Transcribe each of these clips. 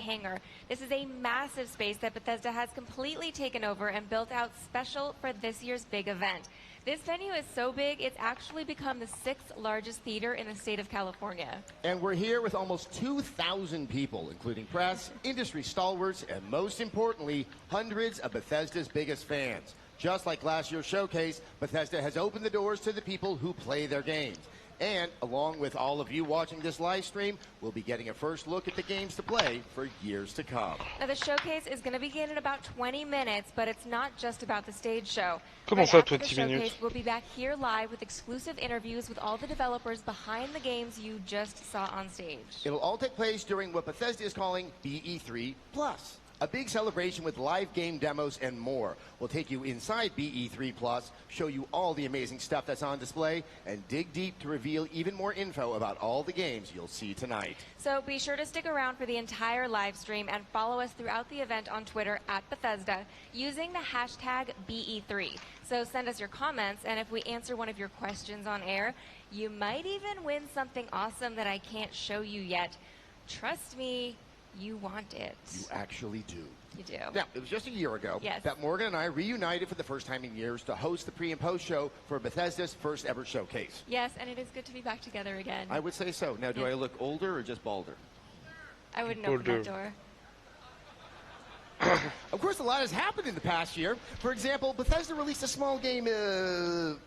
hangar. This is a massive space that Bethesda has completely taken over and built out special for this year's big event. This venue is so big, it's actually become the 6th largest theater in the state of California. And we're here with almost 2,000 people, including press, industry stalwarts, and most importantly, hundreds of Bethesda's biggest fans. Just like last year's showcase, Bethesda has opened the doors to the people who play their games. And along with all of you watching this live stream, we'll be getting a first look at the games to play for years to come. Now the showcase is going to begin in about 20 minutes, but it's not just about the stage show. Comment ça, 20 minutes? We'll be back here live with exclusive interviews with all the developers behind the games you just saw on stage. It'll all take place during what Bethesda is calling BE3 Plus. A big celebration with live game demos and more. We'll take you inside BE3 Plus, show you all the amazing stuff that's on display, and dig deep to reveal even more info about all the games you'll see tonight. So be sure to stick around for the entire live stream and follow us throughout the event on Twitter @Bethesda using the hashtag BE3. So send us your comments, and if we answer one of your questions on air, you might even win something awesome that I can't show you yet. Trust me, you want it. You actually do. You do. Now, it was just a year ago that Morgan and I reunited for the first time in years to host the pre and post show for Bethesda's first ever showcase. Yes, and it is good to be back together again. I would say so. Now, do I look older or just balder? I wouldn't open that door. Of course, a lot has happened in the past year. For example, Bethesda released a small game, the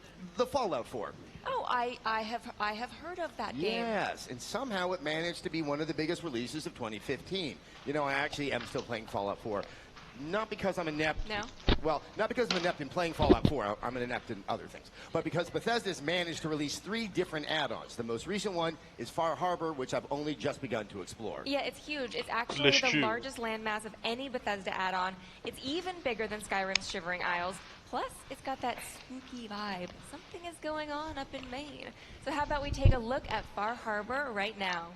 Fallout 4. Oh, I have heard of that game. Yes, and somehow it managed to be one of the biggest releases of 2015. You know, I actually am still playing Fallout 4. Not because I'm inept. No? Well, not because I'm inept in playing Fallout 4. I'm an inept in other things. But because Bethesda's managed to release 3 different add-ons. The most recent one is Far Harbor, which I've only just begun to explore. Yeah, it's huge. It's actually the largest landmass of any Bethesda add-on. It's even bigger than Skyrim's Shivering Isles. Plus, it's got that spooky vibe. Something is going on up in Maine. So how about we take a look at Far Harbor right now?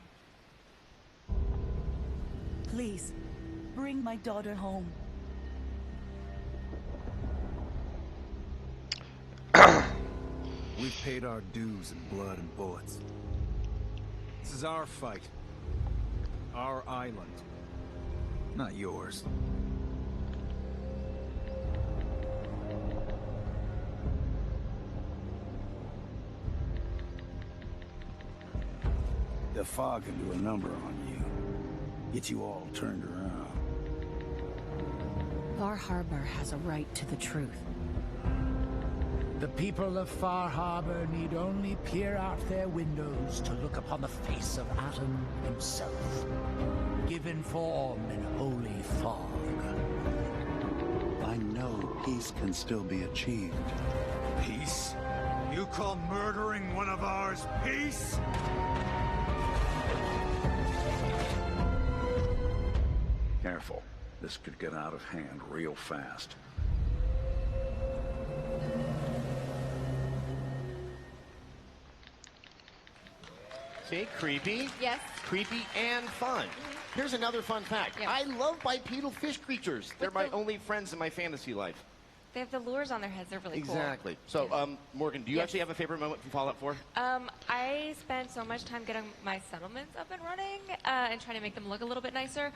Please, bring my daughter home. We've paid our dues in blood and bullets. This is our fight. Our island. Not yours. The fog can do a number on you. Get you all turned around. Far Harbor has a right to the truth. The people of Far Harbor need only peer out their windows to look upon the face of Atom himself, given form in holy fog. I know peace can still be achieved. Peace? You call murdering one of ours peace? Careful. This could get out of hand real fast. See, creepy. Yes. Creepy and fun. Here's another fun fact. Yeah. I love bipedal fish creatures. They're my only friends in my fantasy life. They have the lures on their heads. They're really cool. Exactly. So, Morgan, do you actually have a favorite moment from Fallout 4? I spent so much time getting my settlements up and running and trying to make them look a little bit nicer.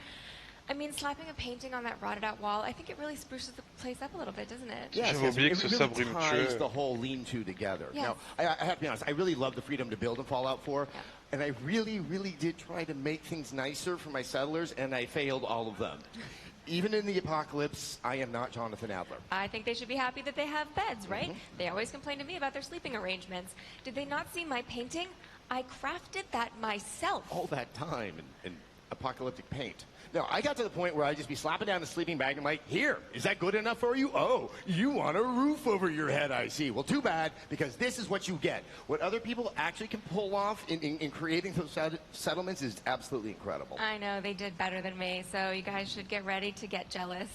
I mean, slapping a painting on that rotted out wall, I think it really spruces the place up a little bit, doesn't it? Yes, it really ties the whole lean-to together. Yes. Now, I have to be honest, I really love the freedom to build in Fallout 4, and I really, really did try to make things nicer for my settlers, and I failed all of them. Even in the apocalypse, I am not Jonathan Adler. I think they should be happy that they have beds, right? They always complain to me about their sleeping arrangements. Did they not see my painting? I crafted that myself. All that time and apocalyptic paint. No, I got to the point where I'd just be slapping down the sleeping bag and I'm like, here, is that good enough for you? Oh, you want a roof over your head, I see. Well, too bad, because this is what you get. What other people actually can pull off in creating those settlements is absolutely incredible. I know, they did better than me, so you guys should get ready to get jealous.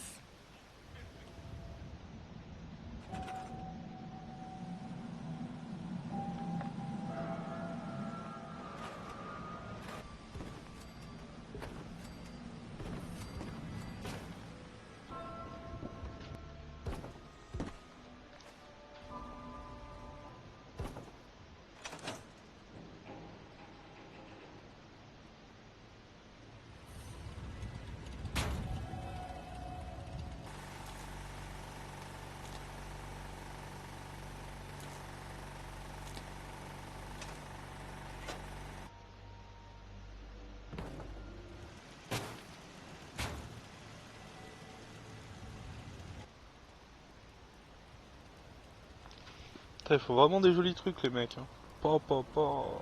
Putain, ils font vraiment des jolis trucs, les mecs. Hein. Pa, pa, pa.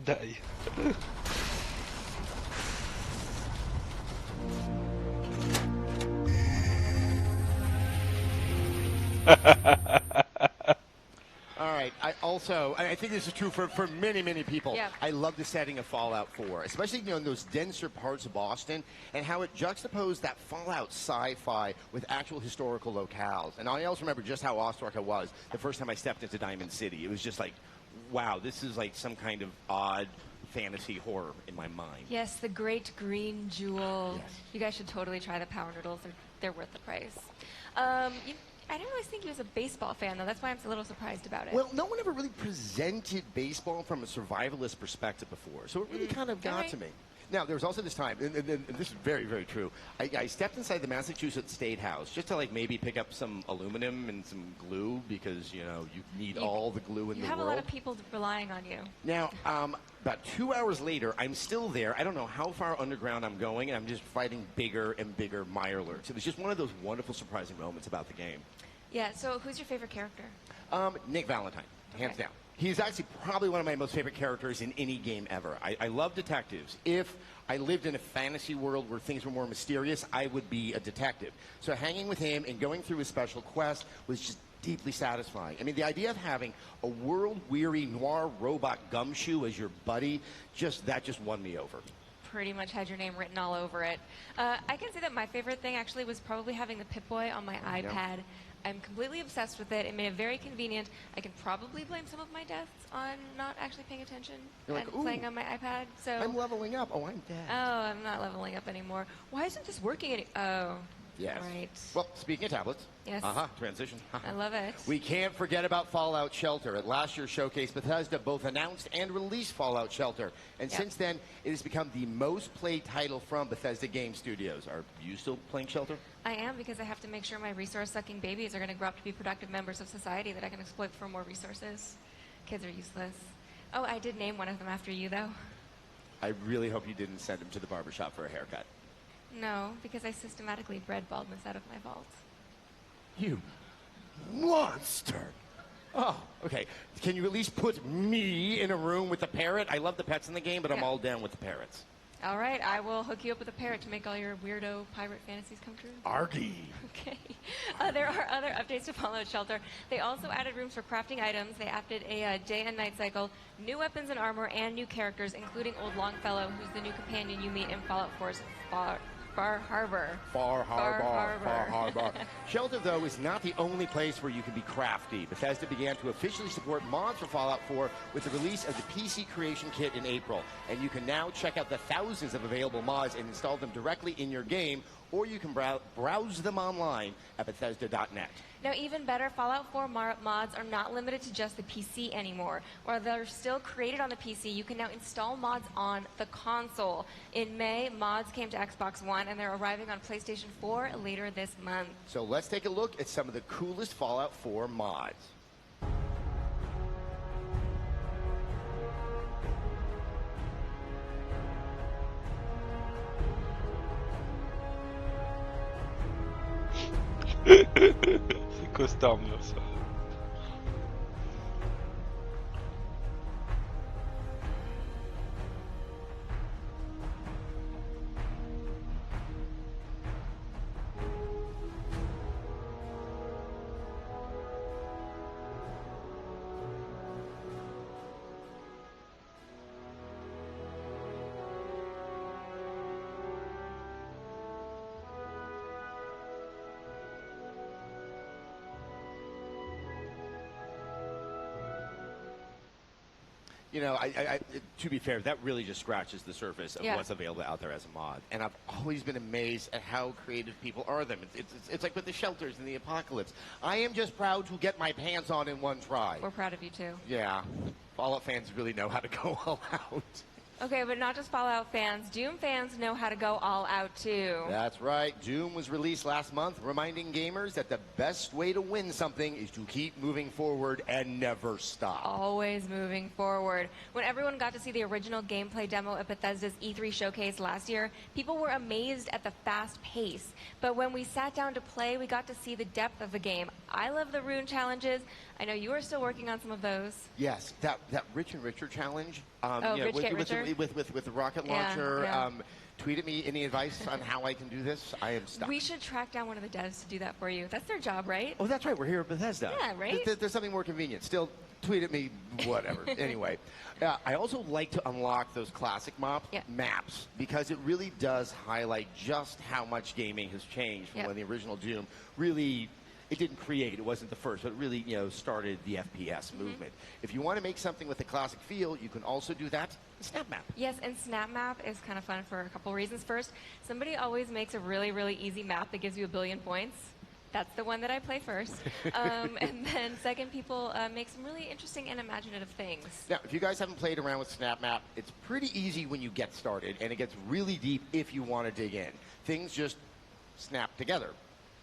Die. All right. I think this is true for many, many people. Yeah. I love the setting of Fallout 4, especially in those denser parts of Boston, and how it juxtaposed that Fallout sci-fi with actual historical locales. And I also remember just how awestruck I was the first time I stepped into Diamond City. It was just like, wow, this is like some kind of odd fantasy horror in my mind. Yes, the great green jewel. Yes. You guys should totally try the Power Noodles. They're worth the price. I didn't always think he was a baseball fan, though. That's why I'm a little surprised about it. Well, no one ever really presented baseball from a survivalist perspective before, so it really kind of got right. to me. Now, there was also this time, and this is very, very true. I stepped inside the Massachusetts State House just to, like, maybe pick up some aluminum and some glue because, you know, you need all the glue in the world. You have a lot of people relying on you. Now, about 2 hours later, I'm still there. I don't know how far underground I'm going, and I'm just fighting bigger and bigger Mirelurks. It was just one of those wonderful, surprising moments about the game. Yeah, so who's your favorite character? Nick Valentine, hands Okay. down. He's actually probably one of my most favorite characters in any game ever. I love detectives. If I lived in a fantasy world where things were more mysterious, I would be a detective. So hanging with him and going through his special quest was just deeply satisfying. I mean, the idea of having a world-weary noir robot Gumshoe as your buddy, just won me over. Pretty much had your name written all over it. I can say that my favorite thing actually was probably having the Pip-Boy on my iPad. I'm completely obsessed with it. It made it very convenient. I can probably blame some of my deaths on not actually paying attention You're like, and "Ooh, playing on my iPad. So I'm leveling up. Oh, I'm dead. Oh, I'm not leveling up anymore. Why isn't this working Oh. Yes. Right. Well, speaking of tablets. Yes. Transition. I love it. We can't forget about Fallout Shelter. At last year's showcase, Bethesda both announced and released Fallout Shelter. And since then, it has become the most played title from Bethesda Game Studios. Are you still playing Shelter? I am, because I have to make sure my resource-sucking babies are going to grow up to be productive members of society that I can exploit for more resources. Kids are useless. Oh, I did name one of them after you, though. I really hope you didn't send him to the barbershop for a haircut. No, because I systematically bred baldness out of my vault. You monster! Oh, okay. Can you at least put me in a room with the parrot? I love the pets in the game, but I'm Yeah. all down with the parrots. All right, I will hook you up with a parrot to make all your weirdo pirate fantasies come true. Argy. Okay. There are other updates to Fallout Shelter. They also added rooms for crafting items. They added a day and night cycle, new weapons and armor, and new characters, including Old Longfellow, who's the new companion you meet in Fallout 4's Far Harbor. Far Harbor. Shelter, though, is not the only place where you can be crafty. Bethesda began to officially support mods for Fallout 4 with the release of the PC Creation Kit in April. And you can now check out the thousands of available mods and install them directly in your game, or you can browse them online at Bethesda.net. Now, even better, Fallout 4 mods are not limited to just the PC anymore. While they're still created on the PC, you can now install mods on the console. In May, mods came to Xbox One, and they're arriving on PlayStation 4 later this month. So let's take a look at some of the coolest Fallout 4 mods. C'est costard, mur, ça. You know, to be fair, that really just scratches the surface of what's available out there as a mod. And I've always been amazed at how creative people are them. It's like with the shelters in the apocalypse. I am just proud to get my pants on in one try. We're proud of you, too. Yeah. Fallout fans really know how to go all out. Okay, but not just Fallout fans. Doom fans know how to go all out, too. That's right. Doom was released last month, reminding gamers that the best way to win something is to keep moving forward and never stop. Always moving forward. When everyone got to see the original gameplay demo at Bethesda's E3 showcase last year, people were amazed at the fast pace. But when we sat down to play, we got to see the depth of the game. I love the rune challenges. I know you are still working on some of those. Yes, that Rich and Richer challenge. Rich get richer? With the rocket launcher. Yeah. Tweet at me any advice on how I can do this. I am stuck. We should track down one of the devs to do that for you. That's their job, right? Oh, that's right. We're here at Bethesda. Yeah, right? There's something more convenient. Still, tweet at me, whatever. Anyway, I also like to unlock those classic maps because it really does highlight just how much gaming has changed from when the original Doom really. It didn't create, it wasn't the first, but it really, started the FPS movement. If you want to make something with a classic feel, you can also do that in Snap Map. Yes, and Snap Map is kind of fun for a couple reasons. First, somebody always makes a really, really easy map that gives you 1 billion points. That's the one that I play first. And then second, people make some really interesting and imaginative things. Now, if you guys haven't played around with Snap Map, it's pretty easy when you get started, and it gets really deep if you want to dig in. Things just snap together,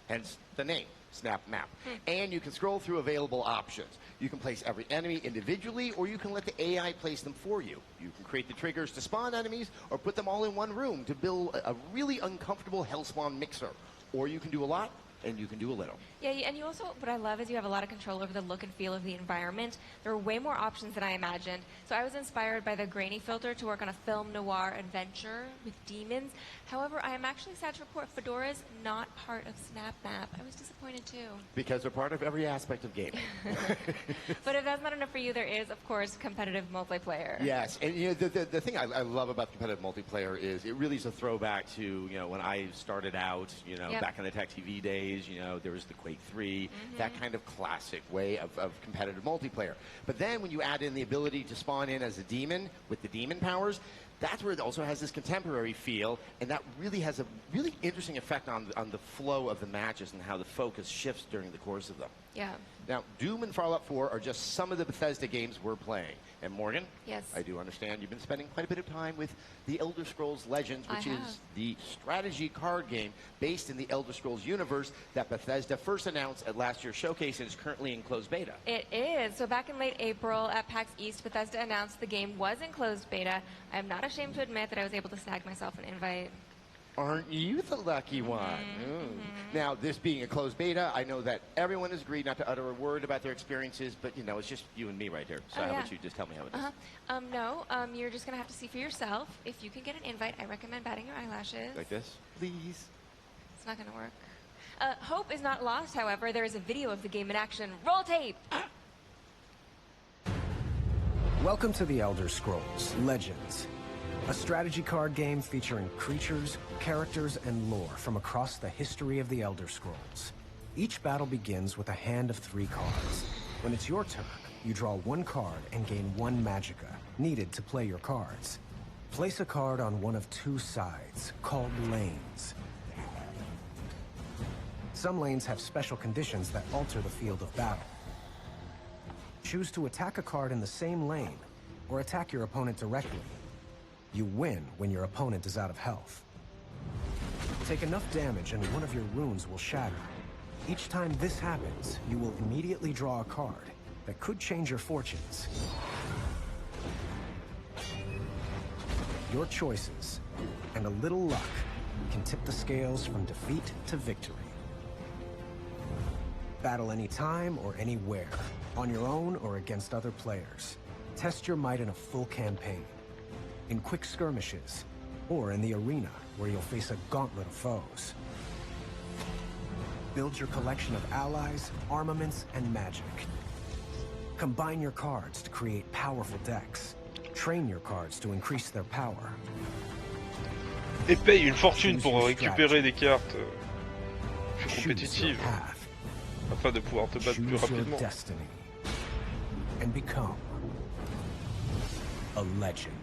hence the name. Snap Map. And you can scroll through available options. You can place every enemy individually, or you can let the AI place them for you. You can create the triggers to spawn enemies, or put them all in one room to build a really uncomfortable hellspawn mixer. Or you can do a lot, and you can do a little. Yeah, and you also, what I love is you have a lot of control over the look and feel of the environment. There are way more options than I imagined. So I was inspired by the grainy filter to work on a film noir adventure with demons. However, I am actually sad to report Fedora is not part of Snap Map. I was disappointed too. Because they're part of every aspect of gaming. But if that's not enough for you, there is, of course, competitive multiplayer. Yes, and the thing I love about competitive multiplayer is it really is a throwback to when I started out, back in the Tech TV days. There was the Quake 3, that kind of classic way of competitive multiplayer. But then when you add in the ability to spawn in as a demon with the demon powers, that's where it also has this contemporary feel, and that really has a really interesting effect on the flow of the matches and how the focus shifts during the course of them. Yeah. Now, Doom and Fallout 4 are just some of the Bethesda games we're playing. And Morgan, yes, I do understand you've been spending quite a bit of time with the Elder Scrolls Legends, which is the strategy card game based in the Elder Scrolls universe that Bethesda first announced at last year's showcase and is currently in closed beta. It is. So back in late April at PAX East, Bethesda announced the game was in closed beta. I'm not ashamed to admit that I was able to snag myself an invite. Aren't you the lucky one? Now, this being a closed beta, I know that everyone has agreed not to utter a word about their experiences, but, it's just you and me right here. So how about you just tell me how it is? No, you're just going to have to see for yourself. If you can get an invite, I recommend batting your eyelashes. Like this? Please. It's not going to work. Hope is not lost, however. There is a video of the game in action. Roll tape! Welcome to the Elder Scrolls Legends. A strategy card game featuring creatures, characters, and lore from across the history of the Elder Scrolls. Each battle begins with a hand of 3 cards. When it's your turn, you draw 1 card and gain 1 magicka, needed to play your cards. Place a card on one of 2 sides, called lanes. Some lanes have special conditions that alter the field of battle. Choose to attack a card in the same lane, or attack your opponent directly. You win when your opponent is out of health. Take enough damage and one of your runes will shatter. Each time this happens, you will immediately draw a card that could change your fortunes. Your choices and a little luck can tip the scales from defeat to victory. Battle anytime or anywhere, on your own or against other players. Test your might in a full campaign, in quick skirmishes, or in the arena where you'll face a gauntlet of foes. Build your collection of allies, armaments, and magic. Combine your cards to create powerful decks. Train your cards to increase their power. Et paye une fortune pour récupérer des cartes compétitives afin de pouvoir te battre plus rapidement. Destiny and become a legend.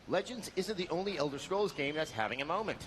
Legends isn't the only Elder Scrolls game that's having a moment.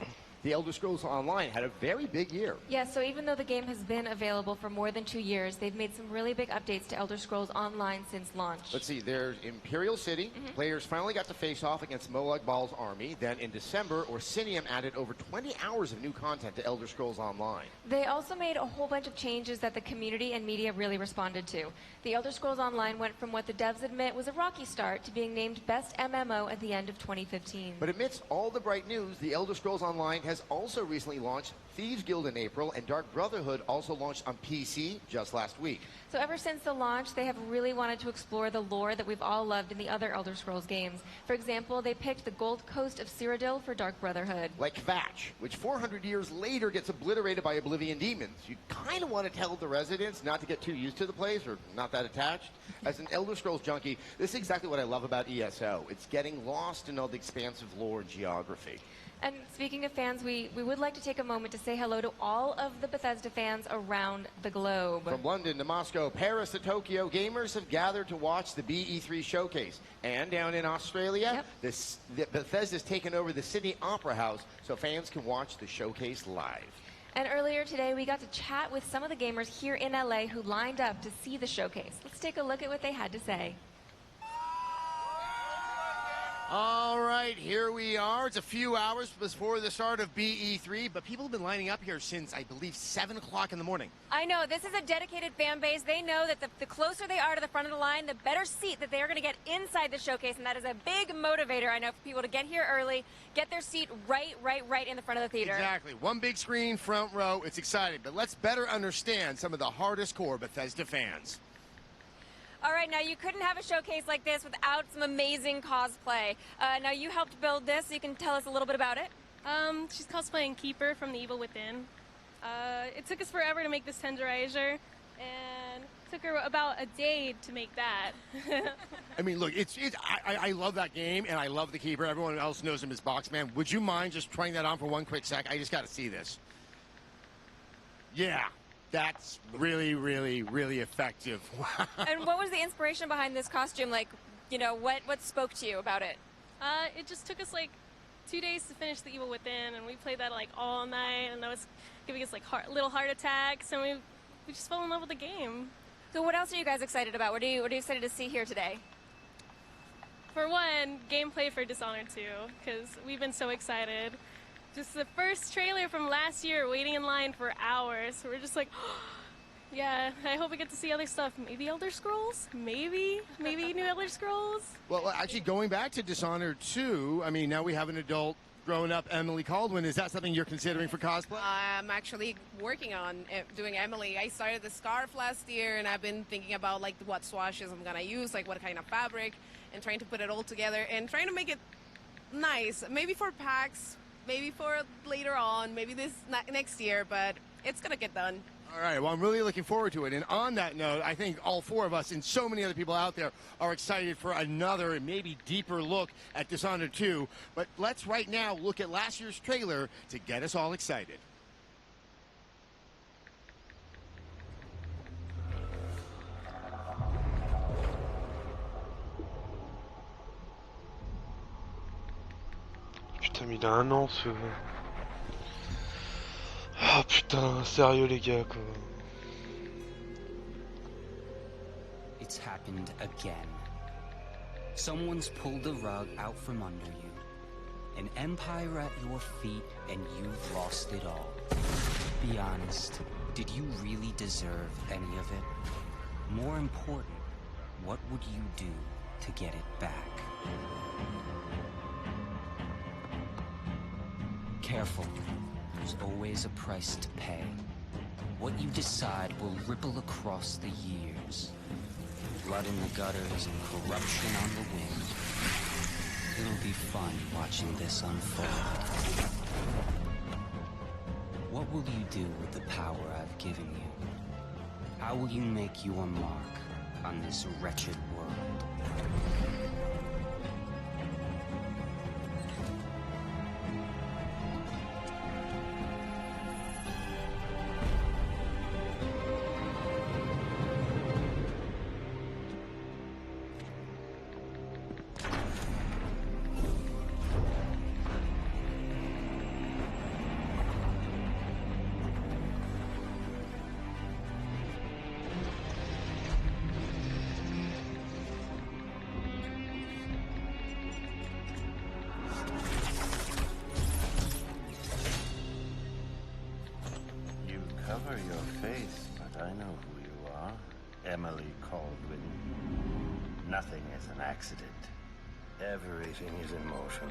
The Elder Scrolls Online had a very big year. Yeah, so even though the game has been available for more than 2 years, they've made some really big updates to Elder Scrolls Online since launch. Let's see, there's Imperial City. Players finally got to face off against Molag Bal's army. Then in December, Orsinium added over 20 hours of new content to Elder Scrolls Online. They also made a whole bunch of changes that the community and media really responded to. The Elder Scrolls Online went from what the devs admit was a rocky start to being named Best MMO at the end of 2015. But amidst all the bright news, the Elder Scrolls Online has also recently launched Thieves Guild in April, and Dark Brotherhood also launched on PC just last week. So ever since the launch, they have really wanted to explore the lore that we've all loved in the other Elder Scrolls games. For example, they picked the Gold Coast of Cyrodiil for Dark Brotherhood. Like Kvatch, which 400 years later gets obliterated by Oblivion demons. You kind of want to tell the residents not to get too used to the place or not that attached. As an Elder Scrolls junkie, this is exactly what I love about ESO. It's getting lost in all the expansive lore and geography. And speaking of fans, we would like to take a moment to say hello to all of the Bethesda fans around the globe. From London to Moscow, Paris to Tokyo, gamers have gathered to watch the BE3 showcase. And down in Australia, Bethesda's taken over the Sydney Opera House so fans can watch the showcase live. And earlier today, we got to chat with some of the gamers here in LA who lined up to see the showcase. Let's take a look at what they had to say. All right, here we are. It's a few hours before the start of BE3, but people have been lining up here since, I believe, 7 o'clock in the morning. I know. This is a dedicated fan base. They know that the closer they are to the front of the line, the better seat that they are going to get inside the showcase, and that is a big motivator, I know, for people to get here early, get their seat right in the front of the theater. Exactly. One big screen, front row. It's exciting, but let's better understand some of the hardest core Bethesda fans. All right, now you couldn't have a showcase like this without some amazing cosplay. Now you helped build this, so you can tell us a little bit about it. She's cosplaying Keeper from The Evil Within. It took us forever to make this tenderizer, and it took her about a day to make that. I mean, look, I love that game, and I love the Keeper. Everyone else knows him as Boxman. Would you mind just trying that on for one quick sec? I just got to see this. Yeah. That's really, really, really effective. And what was the inspiration behind this costume? Like, you know, what spoke to you about it? It just took us like 2 days to finish The Evil Within, and we played that like all night, and that was giving us like little heart attacks, and we just fell in love with the game. So what else are you guys excited about? What are you excited to see here today? For one, gameplay for Dishonored 2, because we've been so excited. Just the first trailer from last year, waiting in line for hours. So we're just like, yeah, I hope we get to see other stuff. Maybe Elder Scrolls? Maybe new Elder Scrolls? Well, actually, going back to Dishonored 2, I mean, now we have an adult grown up Emily Caldwin. Is that something you're considering for cosplay? I'm actually working on doing Emily. I started the scarf last year, and I've been thinking about like what swashes I'm gonna use, like what kind of fabric, and trying to put it all together and trying to make it nice. Maybe for PAX, maybe for later on, maybe this next year, but it's gonna get done. All right, well, I'm really looking forward to it. And on that note, I think all four of us and so many other people out there are excited for another and maybe deeper look at Dishonored 2. But let's right now look at last year's trailer to get us all excited. Putain, mais il a 1 an ce... Ah putain, sérieux les gars quoi. It's happened again. Someone's pulled the rug out from under you. An empire at your feet, and you've lost it all. Be honest, did you really deserve any of it? More important, what would you do to get it back? Careful. There's always a price to pay. What you decide will ripple across the years. Blood in the gutters and corruption on the wind. It'll be fun watching this unfold. What will you do with the power I've given you? How will you make your mark on this wretched world? remember your face, but I know who you are. Emily Caldwin. Nothing is an accident. Everything is in motion.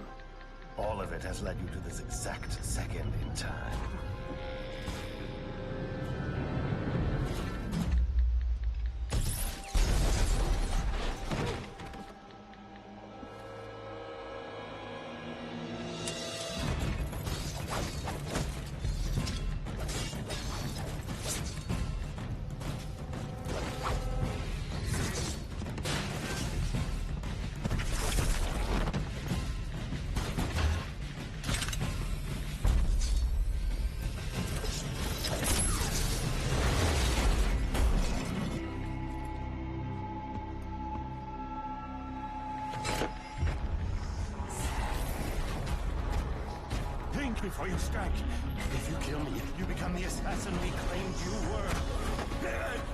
All of it has led you to this exact second in time. Before you strike. If you kill me, you become the assassin we claimed you were.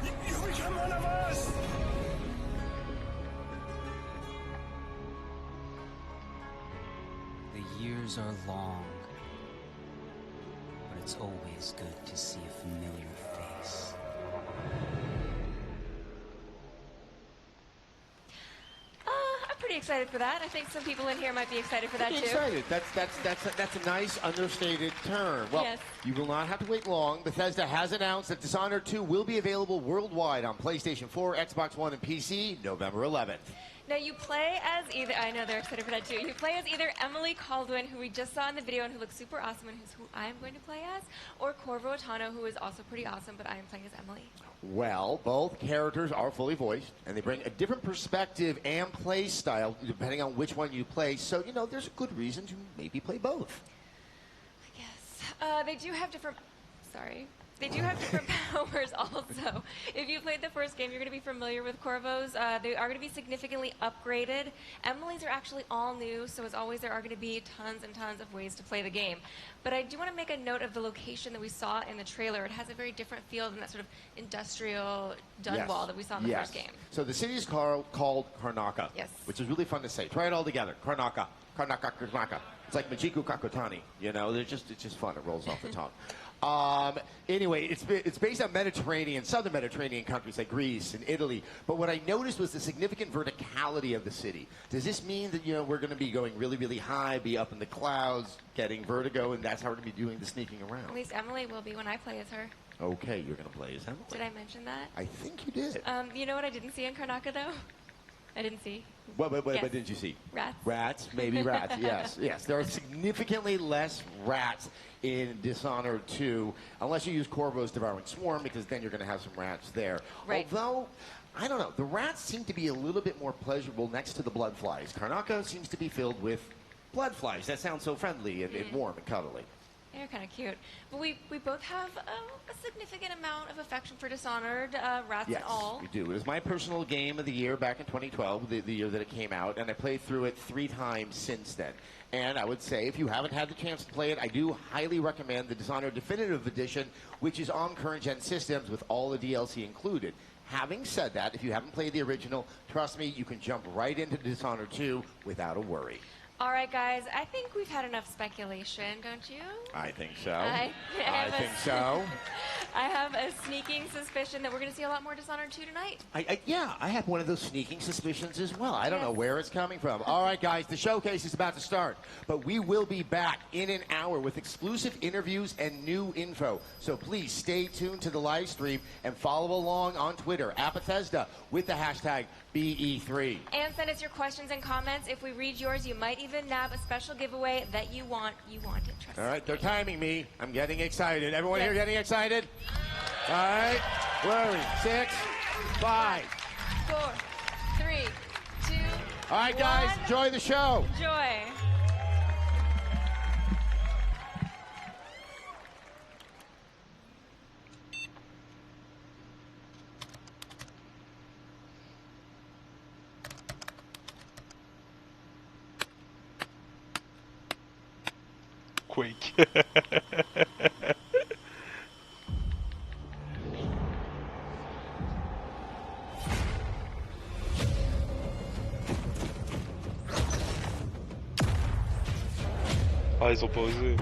You become one of us! The years are long, but it's always good to see a familiar face. I'm pretty excited for that. I think some people in here might be excited for that too. Excited. That's a nice understated term. Well, yes. You will not have to wait long. Bethesda has announced that Dishonored 2 will be available worldwide on PlayStation 4, Xbox One, and PC November 11th. Now you play as either, I know they're excited for that too, you play as either Emily Caldwin, who we just saw in the video and who looks super awesome and who's who I'm going to play as, or Corvo Attano, who is also pretty awesome, but I am playing as Emily. Well, both characters are fully voiced, and they bring a different perspective and play style depending on which one you play, so, you know, there's a good reason to maybe play both. I guess. They do have different, they do have different powers also. If you played the first game, you're going to be familiar with Corvos. They are going to be significantly upgraded. Emily's are actually all new, so as always, there are going to be tons and tons of ways to play the game. But I do want to make a note of the location that we saw in the trailer. It has a very different feel than that sort of industrial Dunwall that we saw in the first game. So the city is called Karnaca, which is really fun to say. Try it all together. Karnaca. Karnaca, Karnaca. It's like Majiku Kakotani, you know? It's just fun. It rolls off the tongue. Anyway, it's based on southern Mediterranean countries like Greece and Italy. But what I noticed was the significant verticality of the city. Does this mean that, you know, we're going to be going really, really high, be up in the clouds, getting vertigo, and that's how we're going to be doing the sneaking around? At least Emily will be when I play as her. Okay, you're going to play as Emily. Did I mention that? I think you did. You know what I didn't see in Karnaca, though? I didn't see. What didn't you see? Rats. Rats, maybe rats, yes. There are significantly less rats in Dishonored 2, unless you use Corvo's Devouring Swarm, because then you're going to have some rats there. Right. Although, I don't know, the rats seem to be a little bit more pleasurable next to the blood flies. Karnaca seems to be filled with blood flies. That sounds so friendly and warm and cuddly. They're kind of cute. But we both have a significant amount of affection for Dishonored, rats and all. Yes, we do. It was my personal game of the year back in 2012, the year that it came out, and I played through it 3 times since then. And I would say, if you haven't had the chance to play it, I do highly recommend the Dishonored Definitive Edition, which is on current-gen systems with all the DLC included. Having said that, if you haven't played the original, trust me, you can jump right into Dishonored 2 without a worry. All right, guys, I think we've had enough speculation, don't you? I think so. I think so. I have a sneaking suspicion that we're going to see a lot more Dishonored 2 tonight. I have one of those sneaking suspicions as well. I don't know where it's coming from. All right, guys, the showcase is about to start, but we will be back in an hour with exclusive interviews and new info. So please stay tuned to the live stream and follow along on Twitter at Bethesda with the hashtag BE3. And send us your questions and comments. If we read yours, you might even nab a special giveaway that you want. You want it, trust me. All right, they're timing me. I'm getting excited. Everyone here getting excited? All right. Where are we? 6, 5, 4, 3, 2. All right, guys, enjoy the show. Enjoy. Quake. Ah, ils ont pas osé.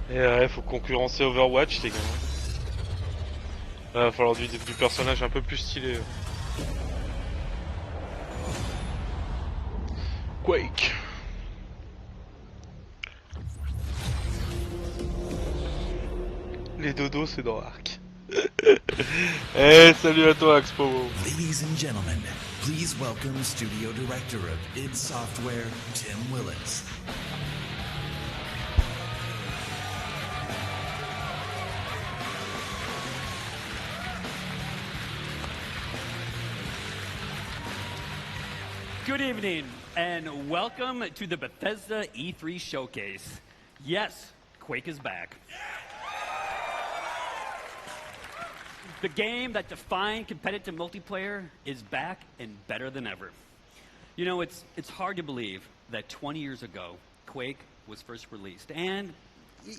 Et ouais, faut concurrencer Overwatch, les gars. Là, va falloir du personnage un peu plus stylé. Quake. Les dodos, c'est dans Arc. Eh, salut à toi, Expo. Ladies and gentlemen, please welcome Studio Director of id Software, Tim Willits. Good evening, and welcome to the Bethesda E3 Showcase. Yes, Quake is back. The game that defined competitive multiplayer is back and better than ever. You know, it's hard to believe that 20 years ago, Quake was first released. And,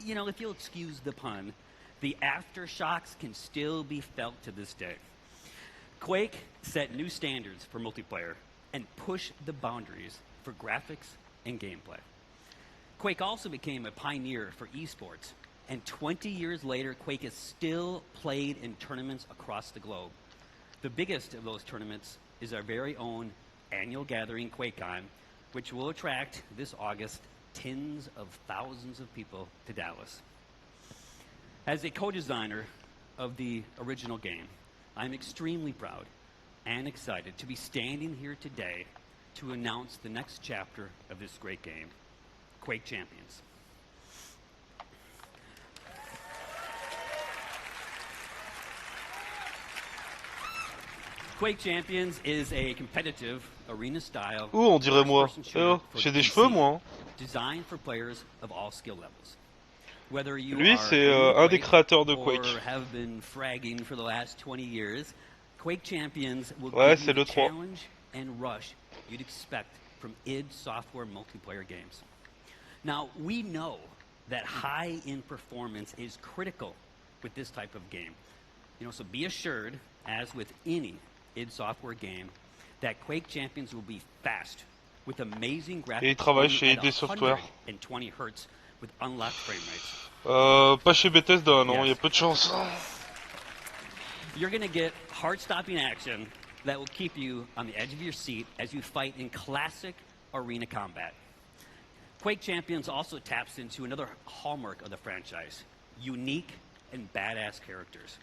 you know, if you'll excuse the pun, the aftershocks can still be felt to this day. Quake set new standards for multiplayer and pushed the boundaries for graphics and gameplay. Quake also became a pioneer for esports, and 20 years later, Quake is still played in tournaments across the globe. The biggest of those tournaments is our very own annual gathering, QuakeCon, which will attract this August tens of thousands of people to Dallas. As a co-designer of the original game, I'm extremely proud and excited to be standing here today to announce the next chapter of this great game, Quake Champions. Quake Champions is a competitive arena-style. Ouh, on dirait moi. Oh, j'ai des cheveux, moi. Designed for players of all skill levels. Whether you Lui, c'est un des créateurs de Quake. Or have been fragging for the last 20 years, Quake Champions will Ouais, give you the le 3. challenge and rush you'd expect from id Software multiplayer games. Now, we know that high-end performance is critical with this type of game. You know, so be assured, as with any id Software game, that Quake Champions will be fast, with amazing graphics. Et il travaille chez id Software. 120 Hz with unlocked frame rates. Pas chez Bethesda, non, il y a peu de chance. You're going to get heart-stopping action that will keep you on the edge of your seat as you fight in classic arena combat. Quake Champions also taps into another hallmark of the franchise, unique and badass characters.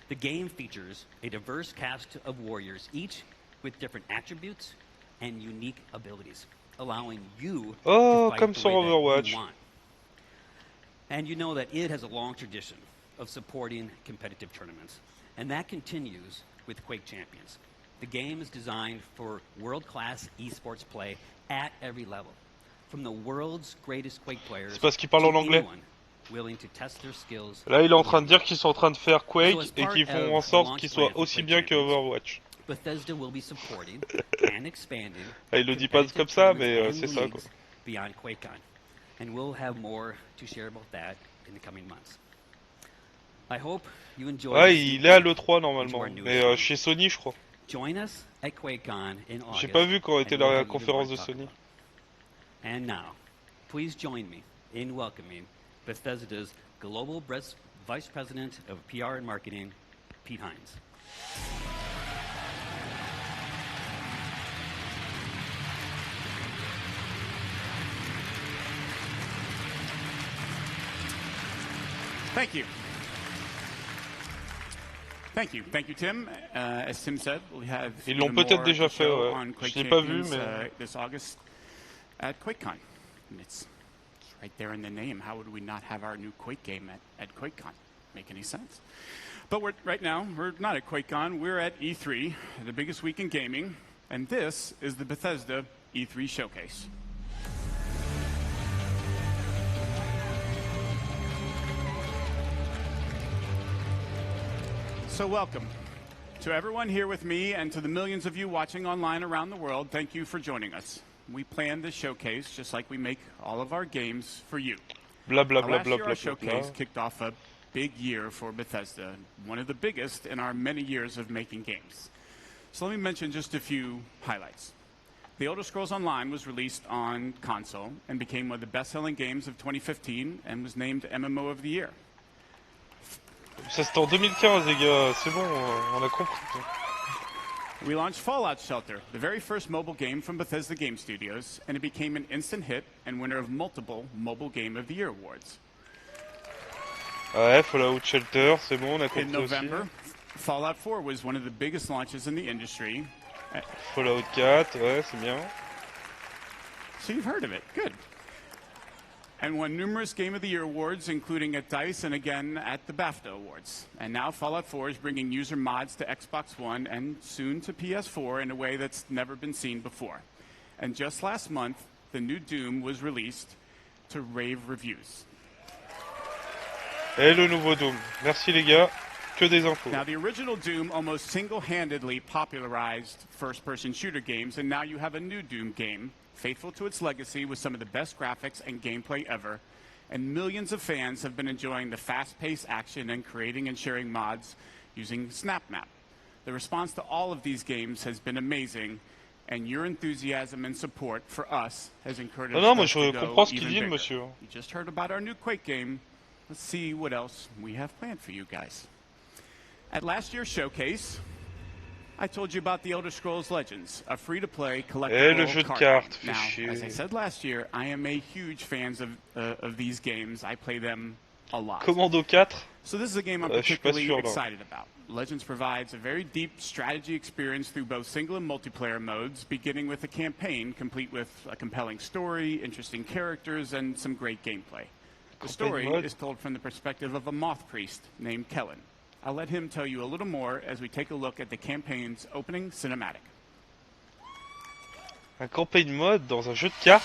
The game features a diverse cast of warriors, each with different attributes and unique abilities, allowing you to fight comme the sur way that Overwatch. you want. And you know that id has a long tradition of supporting competitive tournaments, and that continues with Quake Champions. The game is designed for world-class esports play at every level, from the world's greatest Quake players C'est parce qu'il parle en anglais. willing to test their skills. Là, il est en train de dire qu'ils sont en train de faire Quake et qu'ils font en sorte qu'il soit aussi bien que Overwatch. Bethesda will be supporting and expanding. Ah, il le dit pas comme ça, mais c'est ça, quoi. Beyond QuakeCon, and we'll have more to share about that in the coming months. I hope you enjoy. Ouais, il est à l'E3 normalement, mais chez Sony, je crois. Join us at QuakeCon in August. J'ai pas vu quand était la conférence de Sony. And now, please join me in welcoming Bethesda's Global Vice President of PR and Marketing, Pete Hines. Thank you. Thank you, Tim. As Tim said, we have Ils l'ont peut-être déjà fait, ouais. Je l'ai pas vu, mais this August at QuakeCon. And it's right there in the name. How would we not have our new Quake game at QuakeCon? Make any sense? But right now, we're not at QuakeCon. We're at E3, the biggest week in gaming, and this is the Bethesda E3 Showcase. So welcome to everyone here with me and to the millions of you watching online around the world. Thank you for joining us. We planned this showcase just like we make all of our games for you. Blah, blah, blah, Last blah, year, blah, our showcase blah. kicked off a big year for Bethesda, one of the biggest in our many years of making games. So let me mention just a few highlights. The Elder Scrolls Online was released on console and became one of the best-selling games of 2015 and was named MMO of the Year. Ça c'était en 2015 les gars, c'est bon, on a compris. We launched Fallout Shelter, the very first mobile game from Bethesda Game Studios, and it became an instant hit and winner of multiple Mobile Game of the Year awards. Ouais, Fallout Shelter, c'est bon, on a compris. In November, Fallout 4 was one of the biggest launches in the industry. Fallout 4, ouais, c'est bien. So you've heard of it, good. And won numerous Game of the Year awards, including at DICE and again at the BAFTA Awards. And now Fallout 4 is bringing user mods to Xbox One and soon to PS4 in a way that's never been seen before. And just last month, the new Doom was released to rave reviews. Et le nouveau Doom. Merci les gars. Que des infos. Now, the original Doom almost single-handedly popularized first-person shooter games, and now you have a new Doom game, faithful to its legacy with some of the best graphics and gameplay ever, and millions of fans have been enjoying the fast-paced action and creating and sharing mods using SnapMap. The response to all of these games has been amazing, and your enthusiasm and support for us has encouraged us to go even bigger. Monsieur. You just heard about our new Quake game. Let's see what else we have planned for you guys. At last year's showcase, I told you about the Elder Scrolls Legends, a free-to-play collectible card game. Now, as I said last year, I am a huge fan of these games. I play them a lot. Commando 4. So this is a game I'm particularly excited about. Legends provides a very deep strategy experience through both single and multiplayer modes, beginning with a campaign complete with a compelling story, interesting characters, and some great gameplay. The story is told from the perspective of a moth priest named Kellen. I'll let him tell you a little more as we take a look at the campaign's opening cinematic. Un campaign mode dans un jeu de cartes.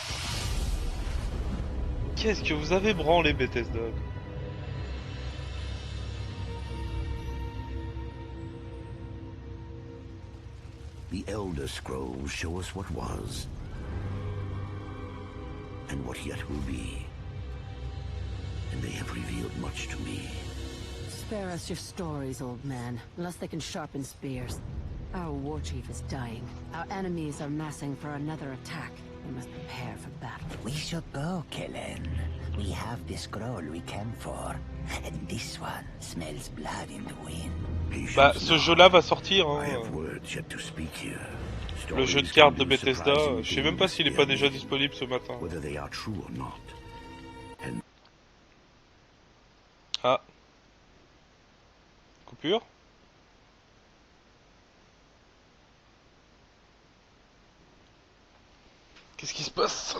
Qu'est-ce que vous avez branlé, Bethesda? The Elder Scrolls show us what was and what yet will be. And they have revealed much to me. Spare us your stories, old man, unless they can sharpen spears. Our war chief is dying. Our enemies are massing for another attack. We must prepare for battle. We should go, Kellen. We have the scroll we came for. And this one smells blood in the wind. Bah, ce jeu-là va sortir, hein. Le jeu de cartes de Bethesda, je sais même pas s'il est pas déjà disponible ce matin. Ah. Coupure. Qu'est-ce qui se passe?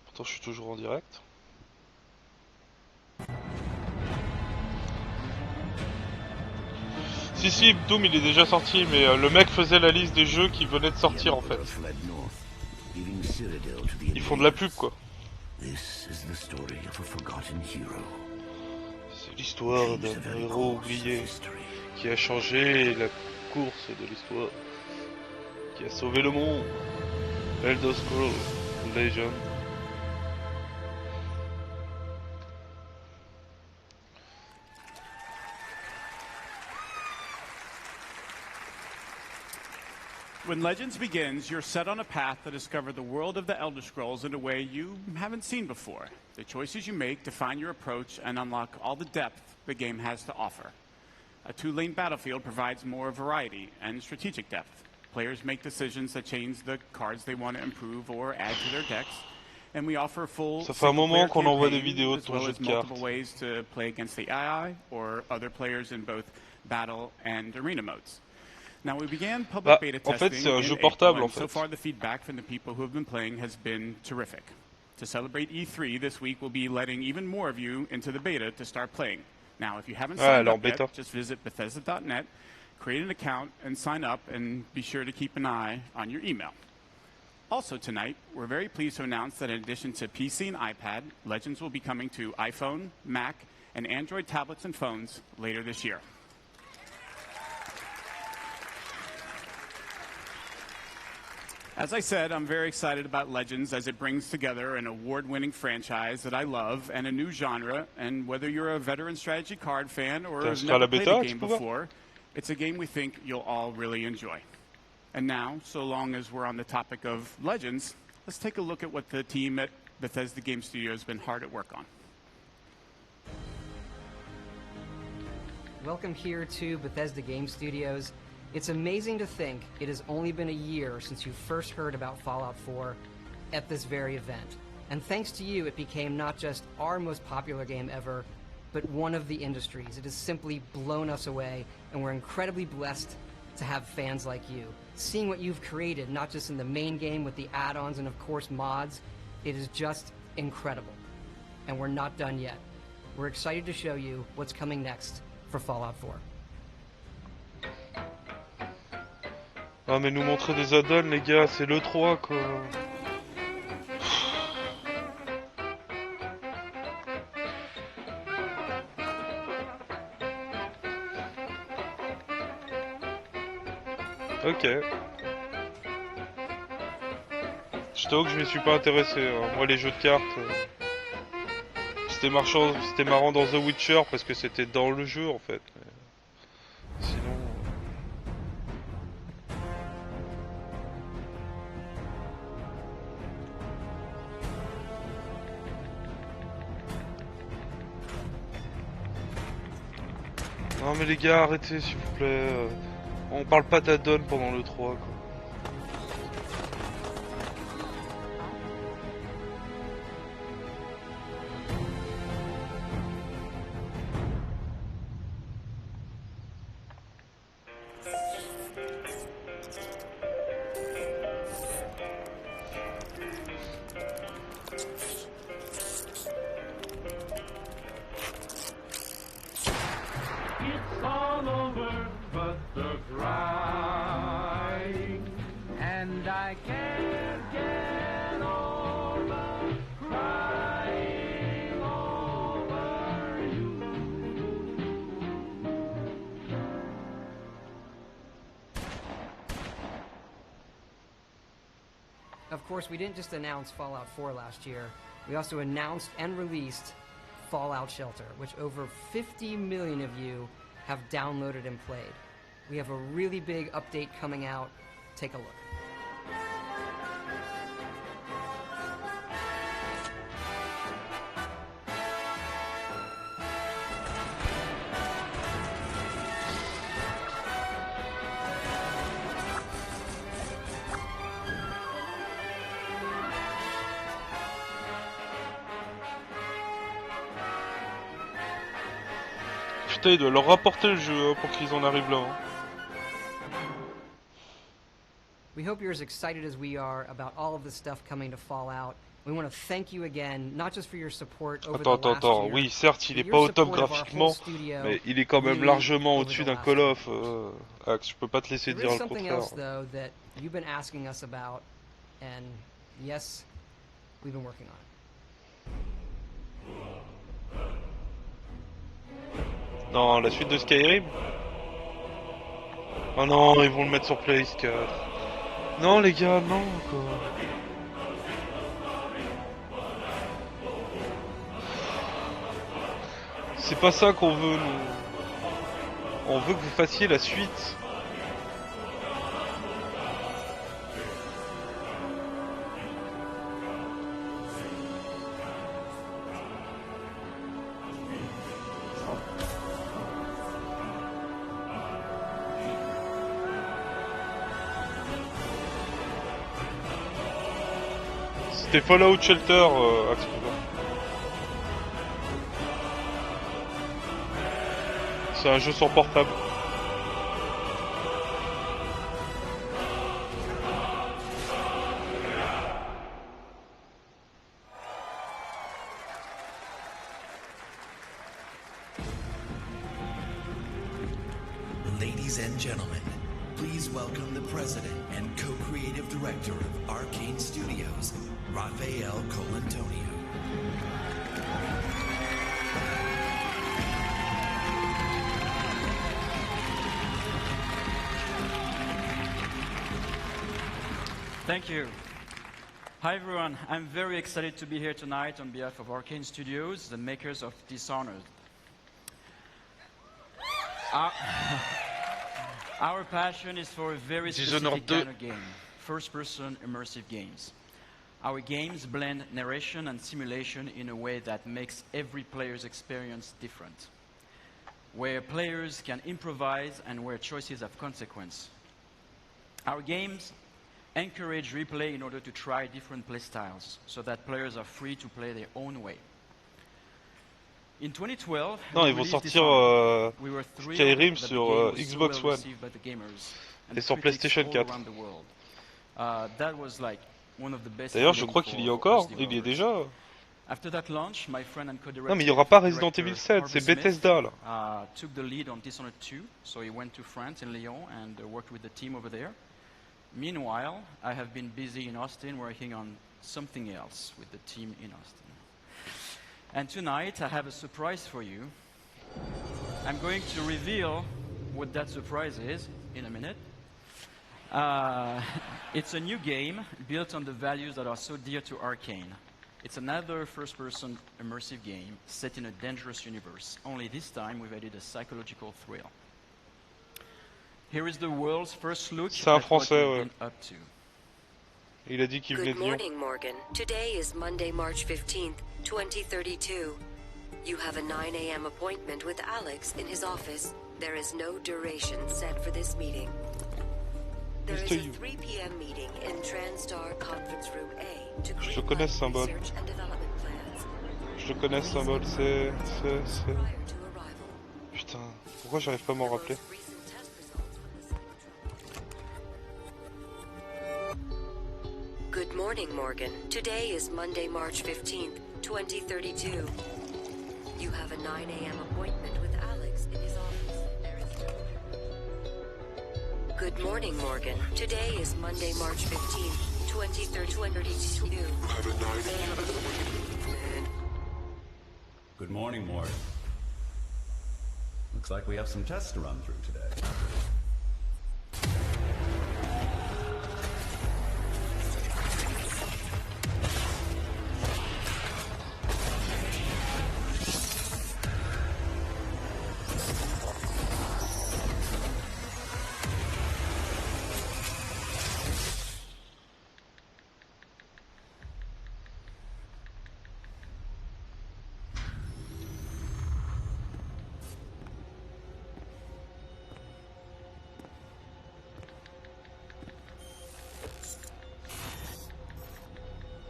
Pourtant je suis toujours en direct. Si, Doom il est déjà sorti, mais le mec faisait la liste des jeux qui venaient de sortir en fait. Ils font de la pub quoi. C'est l'histoire d'un héros oublié qui a changé la course de l'histoire, qui a sauvé le monde. Elder Scrolls Legend. When Legends begins, you're set on a path to discover the world of the Elder Scrolls in a way you haven't seen before. The choices you make define your approach and unlock all the depth the game has to offer. A two-lane battlefield provides more variety and strategic depth. Players make decisions that change the cards they want to improve or add to their decks, and we offer full single-player campaign as well as multiple ways to play against the AI or other players in both battle and arena modes. Now, we began public beta testing in April, and so far the feedback from the people who have been playing has been terrific. To celebrate E3 this week, we'll be letting even more of you into the beta to start playing. Now, if you haven't signed up yet, just visit Bethesda.net, create an account, and sign up, and be sure to keep an eye on your email. Also tonight, we're very pleased to announce that in addition to PC and iPad, Legends will be coming to iPhone, Mac, and Android tablets and phones later this year. As I said, I'm very excited about Legends as it brings together an award-winning franchise that I love and a new genre. And whether you're a veteran strategy card fan or have never played the game before, It's a game we think you'll all really enjoy. And now, so long as we're on the topic of Legends, let's take a look at what the team at Bethesda Game Studios has been hard at work on. Welcome here to Bethesda Game Studios. It's amazing to think it has only been a year since you first heard about Fallout 4 at this very event. And thanks to you, it became not just our most popular game ever, but one of the industry's. It has simply blown us away, and we're incredibly blessed to have fans like you. Seeing what you've created, not just in the main game with the add-ons and of course mods, it is just incredible. And we're not done yet. We're excited to show you what's coming next for Fallout 4. Ah mais nous montrer des add-ons les gars, c'est le 3 quoi. Ok. Je t'avoue que je m'y suis pas intéressé. Hein. Moi les jeux de cartes, c'était marrant dans The Witcher parce que c'était dans le jeu en fait. Mais sinon. Non mais les gars, arrêtez s'il vous plaît. On parle pas d'add-on pendant le 3 quoi. It's all over, but the crying, and I can't get over crying over you. Of course, we didn't just announce Fallout 4 last year. We also announced and released Fallout Shelter, which over 50 million of you have downloaded and played. We have a really big update coming out. Take a look. Putain, il doit leur rapporter le jeu hein, pour qu'ils en arrivent là. Hein. We hope you're as excited as we are about all of the stuff coming to Fallout. We want to thank you again, not just for your support over the last year, Oui, certes, il est but pas your au top support of our whole graphiquement, studio mais il est quand même really largement over au-dessus the d'un last Call year. of. Axe, je peux pas te laisser There dire is le something contraire. else, though, that you've been asking us about, and yes, we've been working on it. Non, la suite de Skyrim. Oh non, ils vont le mettre sur PS4. Non les gars, non quoi. C'est pas ça qu'on veut, nous. On veut que vous fassiez la suite. C'était Fallout Shelter, Axe. C'est un jeu sur portable. Ladies and gentlemen, please welcome the president and co-creative director of Arcane Studios, Rafael Colantonio. Thank you. Hi everyone, I'm very excited to be here tonight on behalf of Arcane Studios, the makers of Dishonored. Our passion is for a very Dishonored specific 2. kind of game, first-person immersive games. Our games blend narration and simulation in a way that makes every player's experience different, where players can improvise and where choices have consequence. Our games encourage replay in order to try different playstyles, so that players are free to play their own way. In 2012, Non, we ils vont released sortir Dishonored. We were thrilled Skyrim that the sur game was so Xbox well One received by the gamers and et sur critics PlayStation all 4. around the world. That was like one of the best D'ailleurs, je feelings crois qu'il y est for encore. us Il y est developers. déjà. After that launch, my friend and co-director, Non, mais il n'y aura pas and Resident director Evil 7, Harvey c'est Smith, Bethesda là. took the lead on Dishonored 2, so he went to France in Lyon and worked with the team over there. Meanwhile, I have been busy in Austin working on something else with the team in Austin. And tonight, I have a surprise for you. I'm going to reveal what that surprise is in a minute. It's a new game built on the values that are so dear to Arcane. It's another first-person immersive game set in a dangerous universe, only this time we've added a psychological thrill. Here is the world's first look C'est un at what Français, we've ouais. been up to. Il a dit qu'il venait Good de Lyon. morning, Morgan. Today is Monday, March 15th, 2032. You have a 9 a.m. appointment with Alex in his office. There is no duration set for this meeting. There is a 3 p.m. meeting in TranStar Conference Room A to Je connais ce symbole. research and development plans. Je connais ce symbole, c'est... Putain, pourquoi j'arrive pas à m'en rappeler? Good morning, Morgan. Today is Monday, March 15th, 2032. You have a 9 a.m. appointment with Alex in his office. There is no... Good morning, Morgan. Today is Monday, March 15th, 2032. You have a 9 a.m. appointment. Good morning, Morgan. Looks like we have some tests to run through today.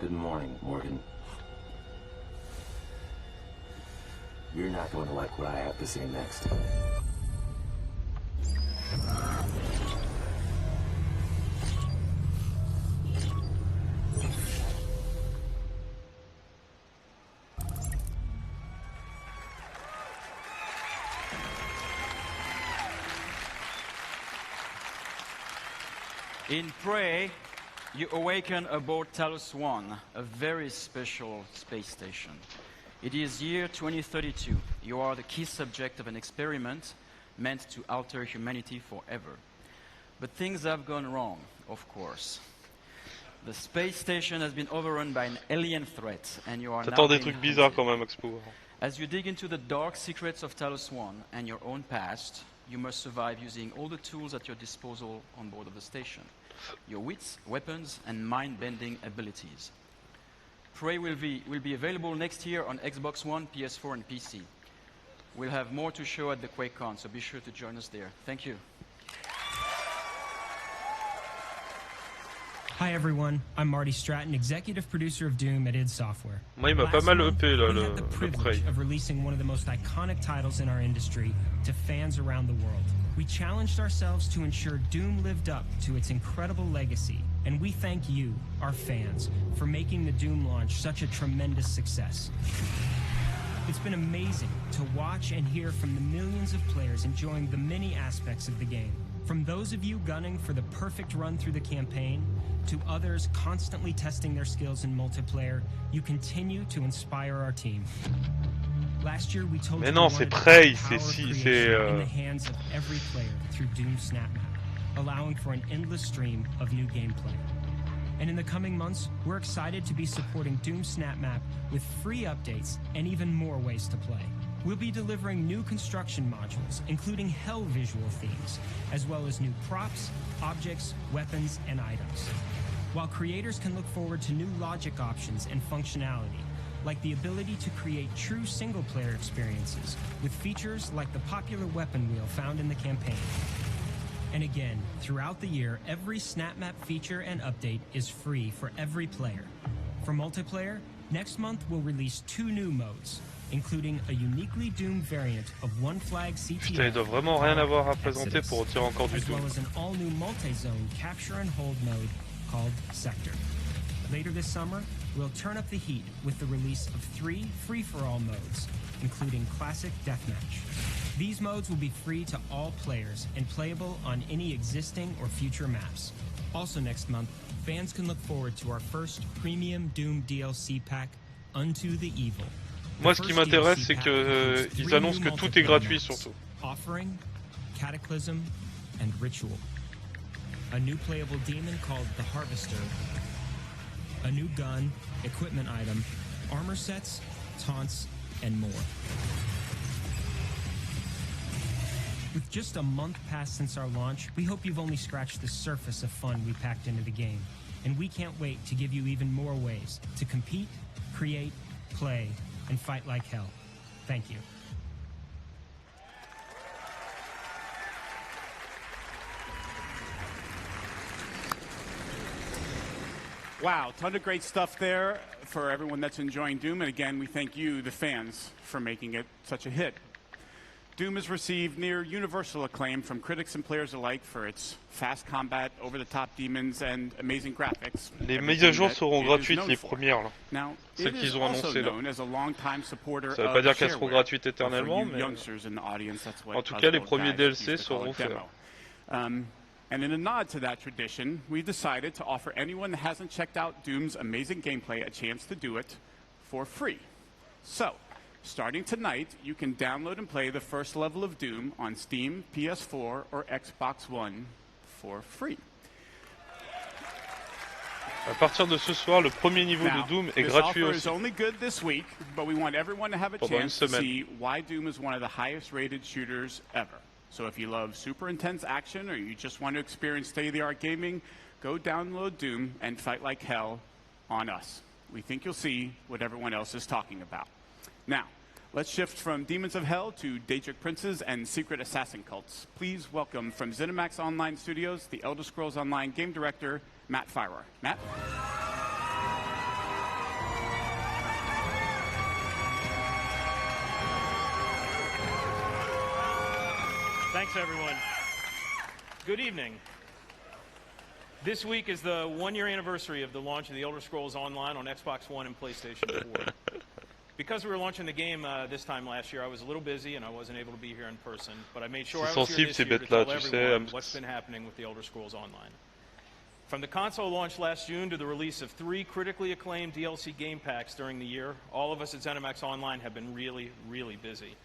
Good morning, Morgan. You're not going to like what I have to say next. In Prey, you awaken aboard Talos 1, a very special space station. It is year 2032. You are the key subject of an experiment meant to alter humanity forever. But things have gone wrong, of course. The space station has been overrun by an alien threat, and you are now T'attends des being trucs bizarres hunted. quand même, Expo. As you dig into the dark secrets of Talos 1 and your own past, you must survive using all the tools at your disposal on board of the station. Your wits, weapons, and mind-bending abilities. Prey will be available next year on Xbox One, PS4, and PC. We'll have more to show at the QuakeCon, so be sure to join us there. Thank you. Hi everyone, I'm Marty Stratton, executive producer of Doom at id Software. Moi, il m'a pas mal Last EP month, là, we le had the Prey. privilege of releasing one of the most iconic titles in our industry to fans around the world. We challenged ourselves to ensure Doom lived up to its incredible legacy, and we thank you, our fans, for making the Doom launch such a tremendous success. It's been amazing to watch and hear from the millions of players enjoying the many aspects of the game. From those of you gunning for the perfect run through the campaign, to others constantly testing their skills in multiplayer, you continue to inspire our team. Last year we told Mais you non, we c'est wanted to Prey, put the power c'est of si, creation c'est in the hands of every player through Doom Snap Map, allowing for an endless stream of new gameplay. And in the coming months, we're excited to be supporting Doom Snap Map with free updates and even more ways to play. We'll be delivering new construction modules, including hell visual themes, as well as new props, objects, weapons, and items. While creators can look forward to new logic options and functionality, like the ability to create true single-player experiences with features like the popular weapon wheel found in the campaign. And again, throughout the year, every Snap Map feature and update is free for every player. For multiplayer, next month we'll release 2 new modes, including a uniquely Doom variant of One Flag CTF. Putain, il doit vraiment rien avoir à présenter pour dire encore du as Doom. well as an all-new multi-zone capture and hold mode called Sector. Later this summer, we'll turn up the heat with the release of 3 free-for-all modes, including Classic Deathmatch. These modes will be free to all players and playable on any existing or future maps. Also next month, fans can look forward to our first premium Doom DLC pack, Unto the Evil. Moi, ce qui m'intéresse, c'est que ils annoncent que tout est gratuit surtout. Offering, Cataclysm, and Ritual. A new playable demon called the Harvester. A new gun, equipment item, armor sets, taunts, and more. With just a month past since our launch, we hope you've only scratched the surface of fun we packed into the game. And we can't wait to give you even more ways to compete, create, play, and fight like hell. Thank you. Wow, ton of great stuff there for everyone that's enjoying Doom. And again, we thank you, the fans, for making it such a hit. Doom has received near universal acclaim from critics and players alike for its fast combat, over-the-top demons, and amazing graphics. Les mises à jour seront gratuites, les premières, là. Celles qu'ils ont annoncées, là. Ça veut pas dire qu'elles seront gratuites éternellement, mais... En tout cas, les premiers DLC seront faits. And in a nod to that tradition, we've decided to offer anyone that hasn't checked out Doom's amazing gameplay a chance to do it for free. So, starting tonight, you can download and play the first level of Doom on Steam, PS4, or Xbox One for free. À partir de ce soir, le premier niveau de Doom est gratuit aussi. This offer is only good this week, but we want everyone to have a chance to see why Doom is one of the highest-rated shooters ever. So if you love super intense action or you just want to experience state-of-the-art gaming, go download Doom and fight like hell on us. We think you'll see what everyone else is talking about. Now, let's shift from Demons of Hell to Daedric Princes and Secret Assassin Cults. Please welcome from ZeniMax Online Studios, the Elder Scrolls Online game director, Matt Firer. Matt? Thanks, everyone. Good evening. This week is the one-year anniversary of the launch of the Elder Scrolls Online on Xbox One and PlayStation 4. Because we were launching the game this time last year, I was a little busy and I wasn't able to be here in person, but I made sure I was here this year to tell everyone what's been happening with the Elder Scrolls Online. From the console launch last June to the release of 3 critically acclaimed DLC game packs during the year, all of us at ZeniMax Online have been really, really busy.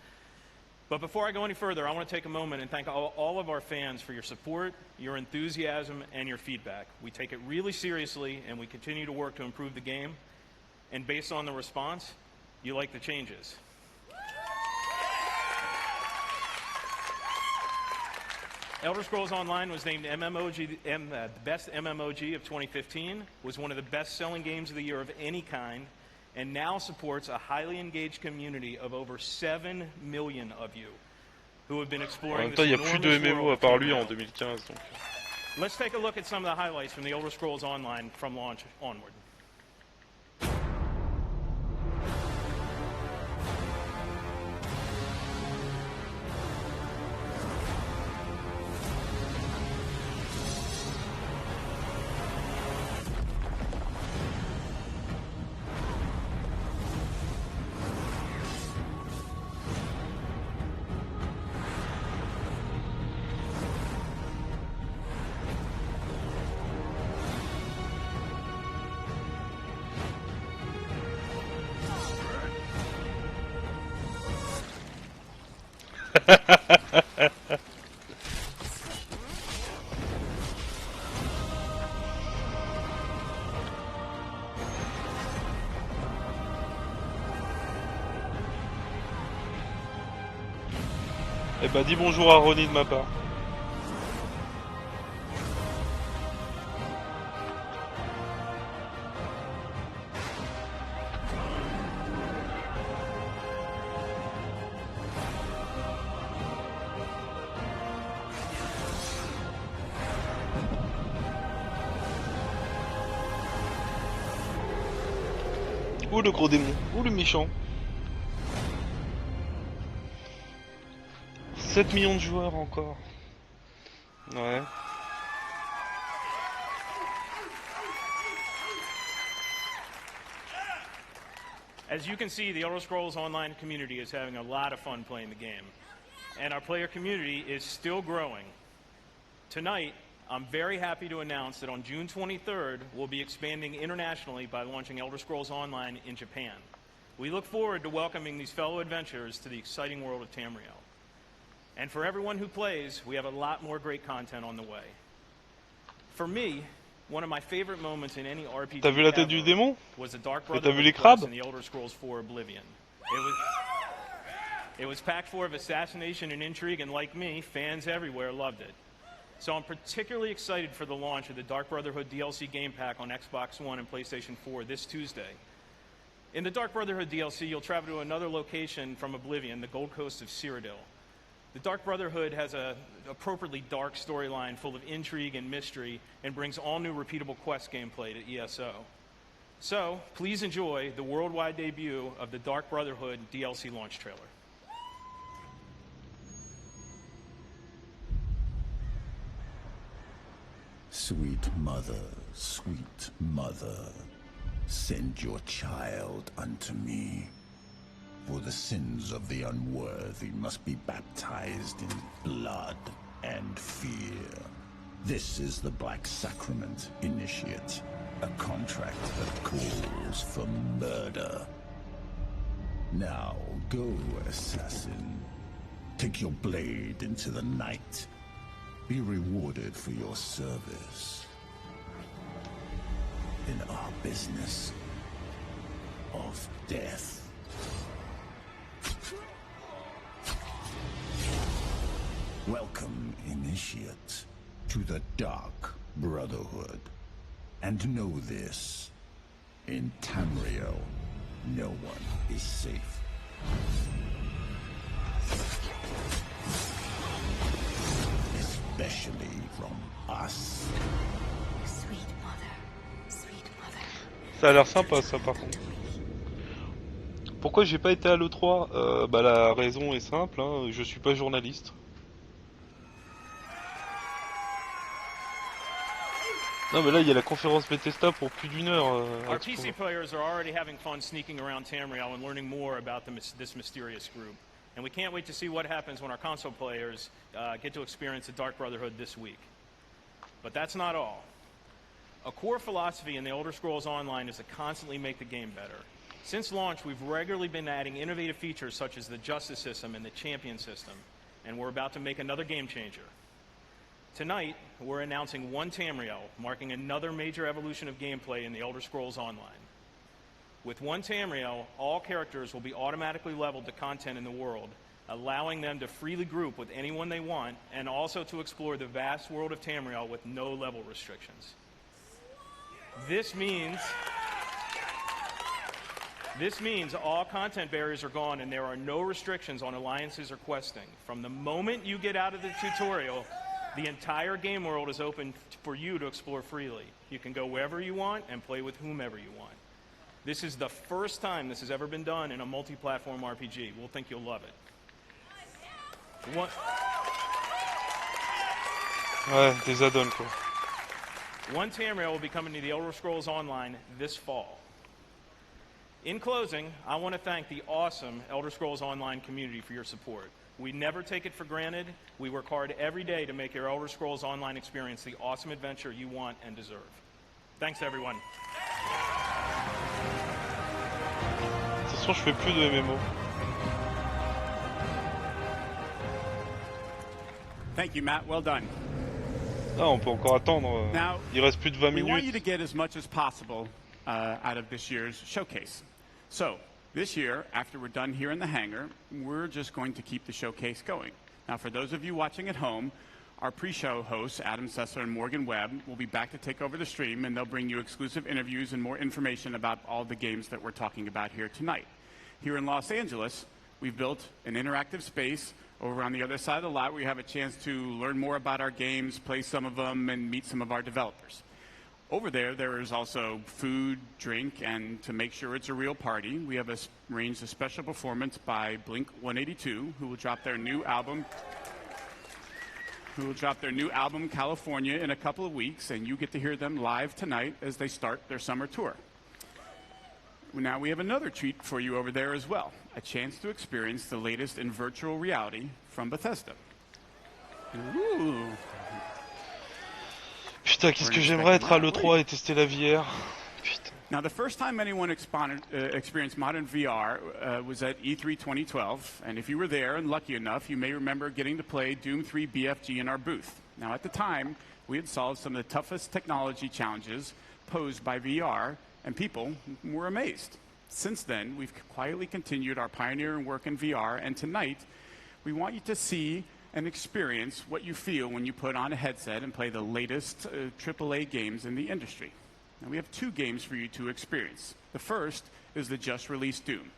But before I go any further, I want to take a moment and thank all of our fans for your support, your enthusiasm, and your feedback. We take it really seriously, and we continue to work to improve the game. And based on the response, you like the changes. Elder Scrolls Online was named the best MMOG of 2015, was one of the best-selling games of the year of any kind, and now supports a highly engaged community of over 7 million of you who have been exploring this enormous world. Let's take a look at some of the highlights from the Elder Scrolls Online from launch onward. Eh ben dis bonjour à Ronnie de ma part. Ouh le gros démon, ouh le méchant. 7 millions de joueurs encore. Ouais. As you can see, the Elder Scrolls Online community is having a lot of fun playing the game. And our player community is still growing. Tonight, I'm very happy to announce that on June 23rd, we'll be expanding internationally by launching Elder Scrolls Online in Japan. We look forward to welcoming these fellow adventurers to the exciting world of Tamriel. And for everyone who plays, we have a lot more great content on the way. For me, one of my favorite moments in any RPG T'as vu la tête du démon? was the Dark Et t'as vu Brotherhood les quest crabes? in the Elder Scrolls 4 Oblivion. It was packed full of assassination and intrigue, and like me, fans everywhere loved it. So I'm particularly excited for the launch of the Dark Brotherhood DLC game pack on Xbox One and PlayStation 4 this Tuesday. In the Dark Brotherhood DLC, you'll travel to another location from Oblivion, the Gold Coast of Cyrodiil. The Dark Brotherhood has an appropriately dark storyline full of intrigue and mystery and brings all new repeatable quest gameplay to ESO. So, please enjoy the worldwide debut of the Dark Brotherhood DLC launch trailer. Sweet mother, send your child unto me. For the sins of the unworthy must be baptized in blood and fear. This is the Black Sacrament, Initiate, a contract that calls for murder. Now go, assassin. Take your blade into the night. Be rewarded for your service in our business of death. Welcome, Initiate, to the Dark Brotherhood. And know this, in Tamriel, no one is safe. Especially from us. Sweet mother, sweet mother. Ça a l'air sympa ça par contre. Pourquoi j'ai pas été à l'E3 Bah la raison est simple, hein, je suis pas journaliste. Non mais là il y a la conférence Bethesda pour plus d'1 heure. Our PC players are already having fun sneaking around Tamriel and learning more about this mysterious group. And we can't wait to see what happens when our console players get to experience the Dark Brotherhood this week. But that's not all. A core philosophy in the Elder Scrolls Online is to constantly make the game better. Since launch, we've regularly been adding innovative features such as the Justice System and the Champion System, and we're about to make another game changer. Tonight, we're announcing One Tamriel, marking another major evolution of gameplay in the Elder Scrolls Online. With One Tamriel, all characters will be automatically leveled to content in the world, allowing them to freely group with anyone they want, and also to explore the vast world of Tamriel with no level restrictions. This means all content barriers are gone and there are no restrictions on alliances or questing. From the moment you get out of the tutorial, the entire game world is open for you to explore freely. You can go wherever you want and play with whomever you want. This is the first time this has ever been done in a multi-platform RPG. We'll think you'll love it. Ouais, des add-ons quoi. One Tamriel will be coming to the Elder Scrolls Online this fall. In closing, I want to thank the awesome Elder Scrolls Online community for your support. We never take it for granted. We work hard every day to make your Elder Scrolls Online experience the awesome adventure you want and deserve. Thanks, everyone. De toute façon, je fais plus de MMO. Thank you, Matt. Well done. Ah, on peut encore attendre. Now, il reste plus de 20 we want you minutes. to get as much as possible out of this year's showcase. So, this year, after we're done here in the hangar, we're just going to keep the showcase going. Now, for those of you watching at home, our pre-show hosts, Adam Sessler and Morgan Webb, will be back to take over the stream, and they'll bring you exclusive interviews and more information about all the games that we're talking about here tonight. Here in Los Angeles, we've built an interactive space over on the other side of the lot where you have a chance to learn more about our games, play some of them, and meet some of our developers. Over there, there is also food, drink, and to make sure it's a real party, we have arranged a special performance by Blink-182, who will drop their new album, California, in a couple of weeks, and you get to hear them live tonight as they start their summer tour. Now we have another treat for you over there as well, a chance to experience the latest in virtual reality from Bethesda. Ooh. Putain, qu'est-ce que j'aimerais être à l'E3 et tester la VR. Putain. Now, the first time anyone experienced modern VR was at E3 2012, and if you were there and lucky enough, you may remember getting to play Doom 3 BFG in our booth. Now, at the time, we had solved some of the toughest technology challenges posed by VR, and people were amazed. Since then, we've quietly continued our pioneering work in VR, and tonight, we want you to see and experience what you feel when you put on a headset and play the latest AAA games in the industry. Now, we have two games for you to experience. The first is the just-released Doom.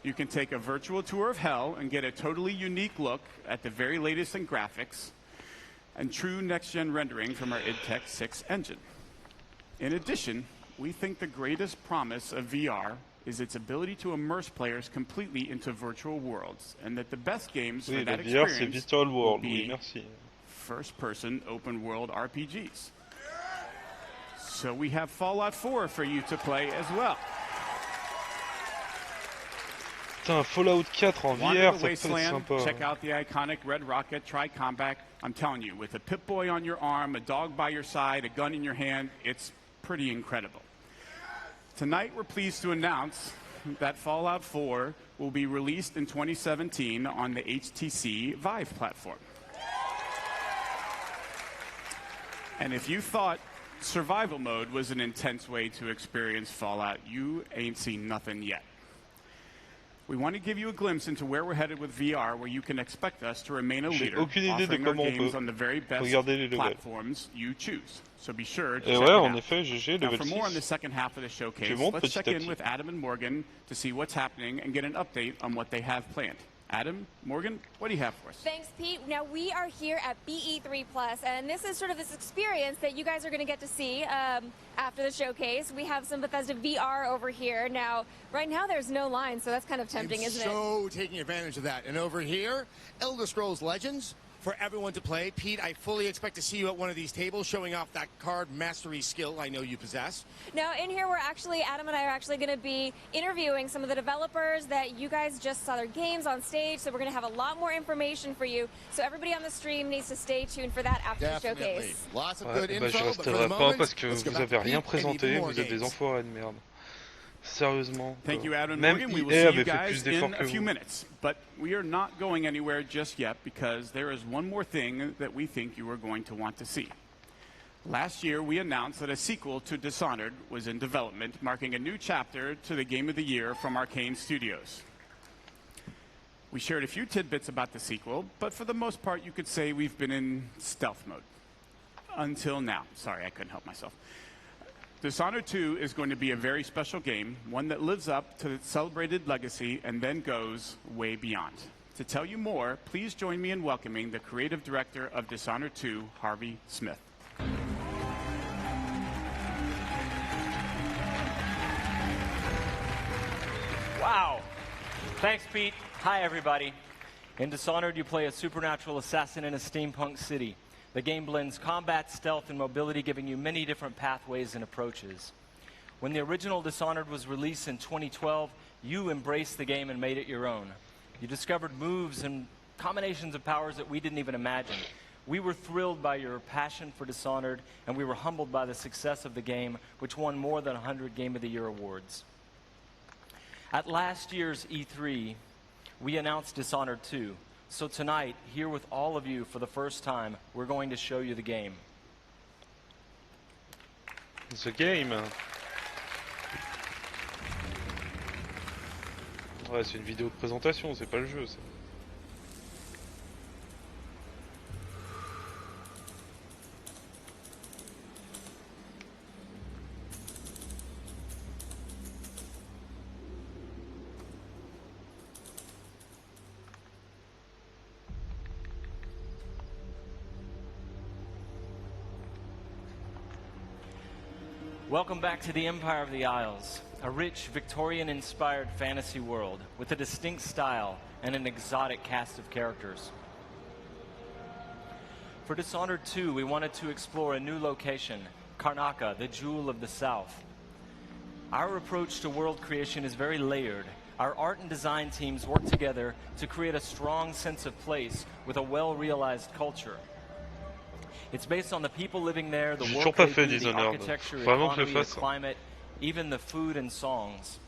You can take a virtual tour of hell and get a totally unique look at the very latest in graphics and true next-gen rendering from our id Tech 6 engine. In addition, we think the greatest promise of VR is its ability to immerse players completely into virtual worlds, and that the best games for that experience will be first-person open-world RPGs. So we have Fallout 4 for you to play as well. Putain, Fallout 4 en VR, ça peut être sympa. Check out the iconic Red Rocket Tri-Combat. I'm telling you, with a Pip-Boy on your arm, a dog by your side, a gun in your hand, it's pretty incredible. Tonight, we're pleased to announce that Fallout 4 will be released in 2017 on the HTC Vive platform. And if you thought survival mode was an intense way to experience Fallout, you ain't seen nothing yet. We want to give you a glimpse into where we're headed with VR, where you can expect us to remain a leader, offering our games on the very best platforms you choose. So be sure to check it out. Now, for more on the second half of the showcase, let's check in with Adam and Morgan to see what's happening and get an update on what they have planned. Adam, Morgan, what do you have for us? Thanks, Pete. Now, we are here at BE3+, and this is sort of this experience that you guys are going to get to see after the showcase. We have some Bethesda VR over here. Now, right now, there's no line, so that's kind of tempting, isn't it? So taking advantage of that. And over here, Elder Scrolls Legends, for everyone to play. Pete, I fully expect to see you at one of these tables showing off that card mastery skill I know you possess. Now, in here, Adam and I are actually going to be interviewing some of the developers that you guys just saw their games on stage, so we're going to have a lot more information for you. So everybody on the stream needs to stay tuned for that after the showcase. Lots of good info, je resterai pas parce que vous avez rien présenté, vous êtes des enfoirés de merde. Sérieusement. Thank you, Adam and Même Morgan. We will EA see you avait fait guys plus d'efforts in que a few vous. minutes. But we are not going anywhere just yet because there is one more thing that we think you are going to want to see. Last year, we announced that a sequel to Dishonored was in development, marking a new chapter to the Game of the Year from Arcane Studios. We shared a few tidbits about the sequel, but for the most part, you could say we've been in stealth mode. Until now. Sorry, I couldn't help myself. Dishonored 2 is going to be a very special game, one that lives up to its celebrated legacy and then goes way beyond. To tell you more, please join me in welcoming the creative director of Dishonored 2, Harvey Smith. Wow. Thanks, Pete. Hi, everybody. In Dishonored, you play a supernatural assassin in a steampunk city. The game blends combat, stealth, and mobility, giving you many different pathways and approaches. When the original Dishonored was released in 2012, you embraced the game and made it your own. You discovered moves and combinations of powers that we didn't even imagine. We were thrilled by your passion for Dishonored, and we were humbled by the success of the game, which won more than 100 Game of the Year awards. At last year's E3, we announced Dishonored 2. So tonight, here with all of you for the first time, we're going to show you the game. The game. Ouais, c'est une vidéo de présentation, c'est pas le jeu, ça. Welcome back to the Empire of the Isles, a rich Victorian-inspired fantasy world with a distinct style and an exotic cast of characters. For Dishonored 2, we wanted to explore a new location, Karnaca, the Jewel of the South. Our approach to world creation is very layered. Our art and design teams work together to create a strong sense of place with a well-realized culture. It's based on the people living there, the work they do, the architecture, economy, the climate, even the food and songs.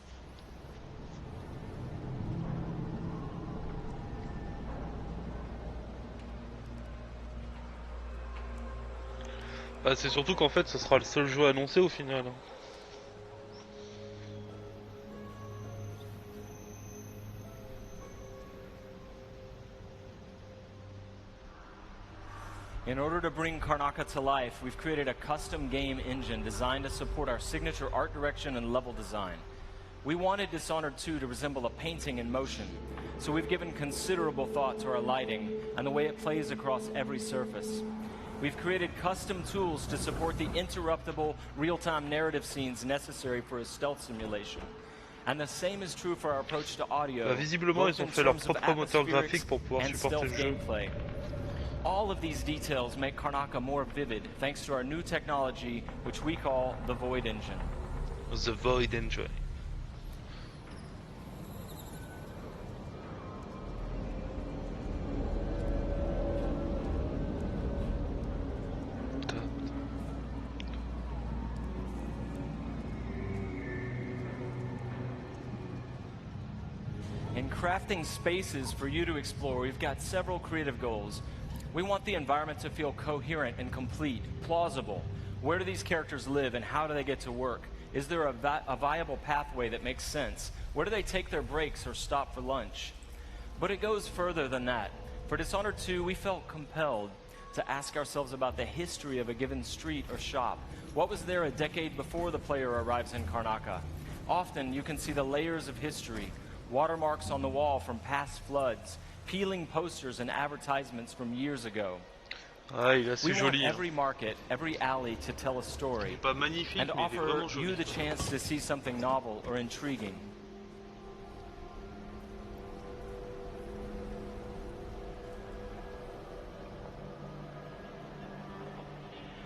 Bah, c'est surtout qu'en fait, ce sera le seul jeu annoncé au final. In order to bring Karnaca to life, we've created a custom game engine designed to support our signature art direction and level design. We wanted Dishonored 2 to resemble a painting in motion, so we've given considerable thought to our lighting and the way it plays across every surface. We've created custom tools to support the interruptible, real-time narrative scenes necessary for a stealth simulation. And the same is true for our approach to audio. Bah, visiblement, ils ont fait leur propre moteur graphique pour pouvoir supporter le jeu. Gameplay. All of these details make Karnaca more vivid thanks to our new technology, which we call the Void Engine. The Void Engine. In crafting spaces for you to explore, we've got several creative goals. We want the environment to feel coherent and complete, plausible. Where do these characters live and how do they get to work? Is there a viable pathway that makes sense? Where do they take their breaks or stop for lunch? But it goes further than that. For Dishonored 2, we felt compelled to ask ourselves about the history of a given street or shop. What was there a decade before the player arrives in Karnaca? Often you can see the layers of history, watermarks on the wall from past floods, peeling posters and advertisements from years ago. Ah, il est assez we want joli. every market, every alley to tell a story, Pas magnifique, and mais il est offer vraiment joli. you the chance to see something novel or intriguing.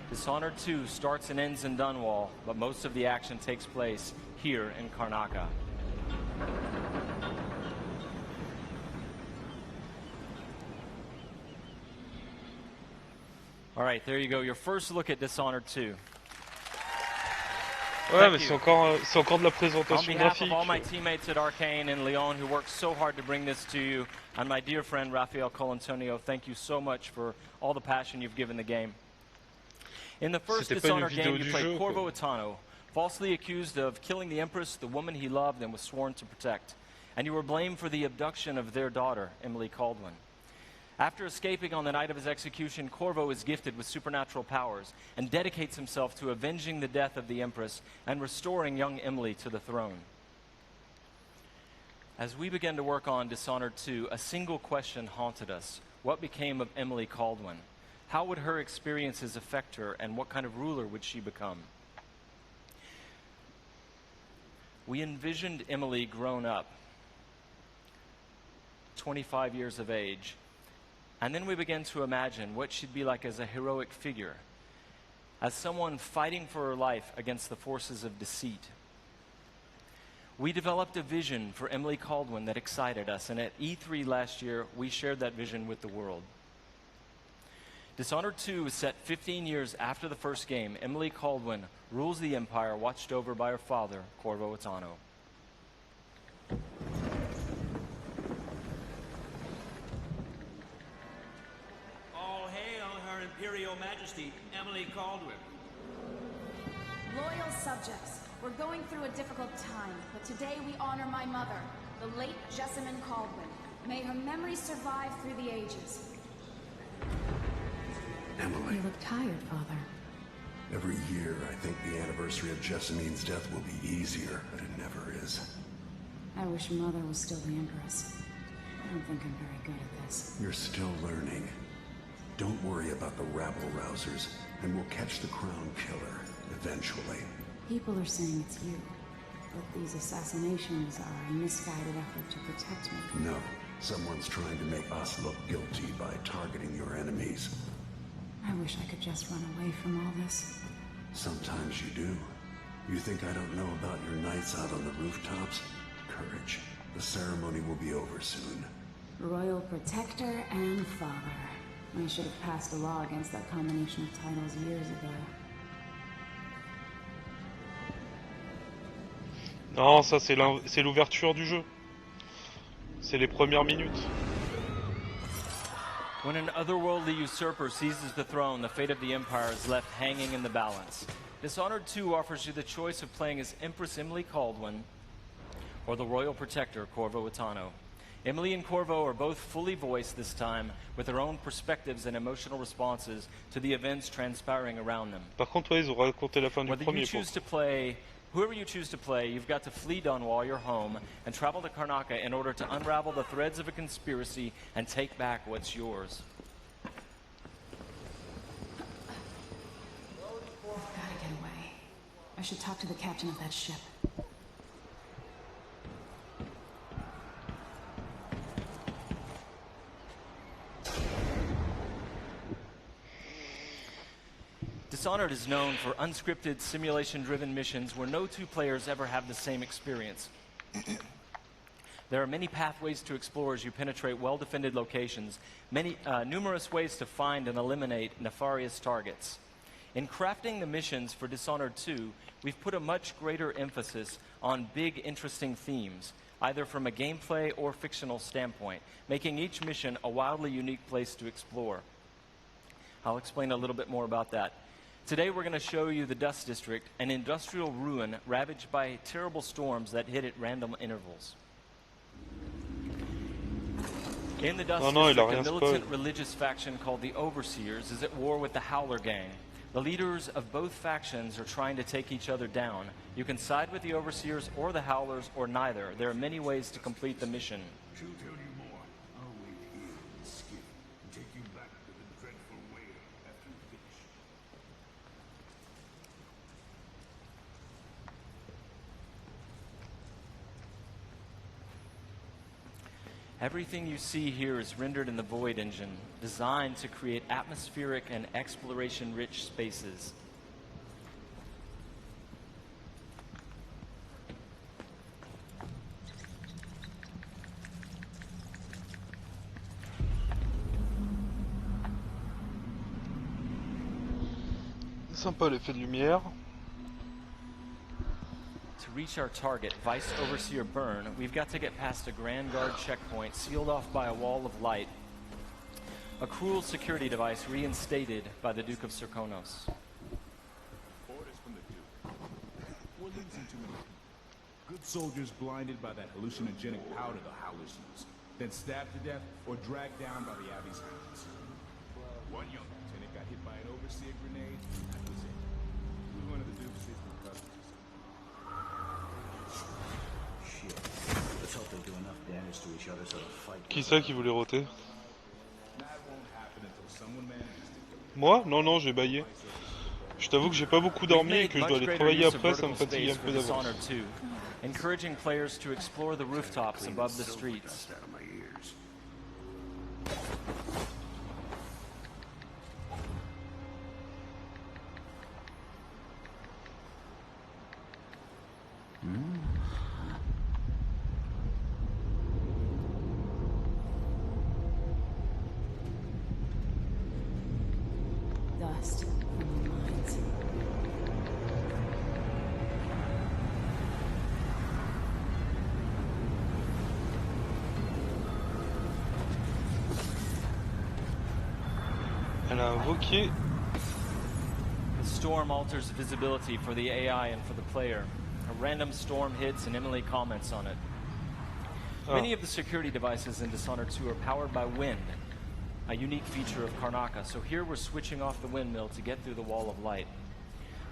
Dishonored 2 starts and ends in Dunwall, but most of the action takes place here in Karnaca. All right, there you go. Your first look at Dishonored 2. Ouais, mais c'est encore de la présentation On behalf graphique. of all my teammates at Arcane and Lyon who worked so hard to bring this to you, and my dear friend Rafael Colantonio, thank you so much for all the passion you've given the game. In the first Dishonored game, you played Corvo Attano, falsely accused of killing the Empress, the woman he loved and was sworn to protect. And you were blamed for the abduction of their daughter, Emily Caldwin. After escaping on the night of his execution, Corvo is gifted with supernatural powers and dedicates himself to avenging the death of the Empress and restoring young Emily to the throne. As we began to work on Dishonored 2, a single question haunted us. What became of Emily Caldwin? How would her experiences affect her, and what kind of ruler would she become? We envisioned Emily grown up, 25 years of age, and then we began to imagine what she'd be like as a heroic figure, as someone fighting for her life against the forces of deceit. We developed a vision for Emily Caldwin that excited us, and at E3 last year, we shared that vision with the world. Dishonored 2 is set 15 years after the first game. Emily Caldwin rules the Empire, watched over by her father, Corvo Attano. All hail Her Imperial Majesty, Emily Caldwin. Loyal subjects, we're going through a difficult time, but today we honor my mother, the late Jessamine Caldwin. May her memory survive through the ages. Emily. You look tired, Father. Every year, I think the anniversary of Jessamine's death will be easier, but it never is. I wish Mother was still the Empress. I don't think I'm very good at this. You're still learning. Don't worry about the rabble-rousers, and we'll catch the Crown Killer, eventually. People are saying it's you, but these assassinations are a misguided effort to protect me. No. Someone's trying to make us look guilty by targeting your enemies. I wish I could just run away from all this. Sometimes you do. You think I don't know about your nights out on the rooftops? Courage. The ceremony will be over soon. Royal Protector and Father. I should have passed a law against that combination of titles years ago. Non, ça c'est l'ouverture du jeu. C'est les premières minutes. When an otherworldly usurper seizes the throne, the fate of the Empire is left hanging in the balance. Dishonored 2 offers you the choice of playing as Empress Emily Kaldwin or the Royal Protector, Corvo Itano. Emily and Corvo are both fully voiced this time, with their own perspectives and emotional responses to the events transpiring around them. Par contre, ouais, ils ont raconté la fin du Whether premier. you choose to play, whoever you choose to play, you've got to flee Dunwall, your home, and travel to Karnaca in order to unravel the threads of a conspiracy and take back what's yours. I've gotta get away. I should talk to the captain of that ship. Dishonored is known for unscripted, simulation-driven missions where no two players ever have the same experience. There are many pathways to explore as you penetrate well-defended locations, numerous ways to find and eliminate nefarious targets. In crafting the missions for Dishonored 2, we've put a much greater emphasis on big, interesting themes, either from a gameplay or fictional standpoint, making each mission a wildly unique place to explore. I'll explain a little bit more about that. Today we're going to show you the Dust District, an industrial ruin ravaged by terrible storms that hit at random intervals. In the Dust District, a militant religious faction called the Overseers is at war with the Howler Gang. The leaders of both factions are trying to take each other down. You can side with the Overseers or the Howlers or neither. There are many ways to complete the mission. She'll tell you more. I'll wait here in the skiff and take you back to the dreadful whale after you finish. Everything you see here is rendered in the Void engine, designed to create atmospheric and exploration-rich spaces. Sympa l'effet de lumière. To reach our target, Vice Overseer Byrne, we've got to get past a Grand Guard checkpoint sealed off by a wall of light. A cruel security device reinstated by the Duke of Serkonos. Orders from the Duke. We're losing too many people. Good soldiers blinded by that hallucinogenic powder the Howlers use, then stabbed to death or dragged down by the Abbey's hounds. One young lieutenant got hit by an Overseer grenade. That was it. We were one of the Duke's faithful cousins. Shit. Let's hope they do enough damage to each other so the fight. Qui c'est qui voulait roter? That won't happen until someone manages to. Moi? Non, non, j'ai baillé. Je t'avoue que j'ai pas beaucoup dormi et que je dois aller travailler après, ça me fatigue un peu d'avance. Encouraging players to explore the rooftops above the streets. Dust from the mines. Elle a invoqué. The storm alters visibility for the AI and for the player. A random storm hits and Emily comments on it. Many of the security devices in Dishonored 2 are powered by wind, a unique feature of Karnaca. So here we're switching off the windmill to get through the wall of light.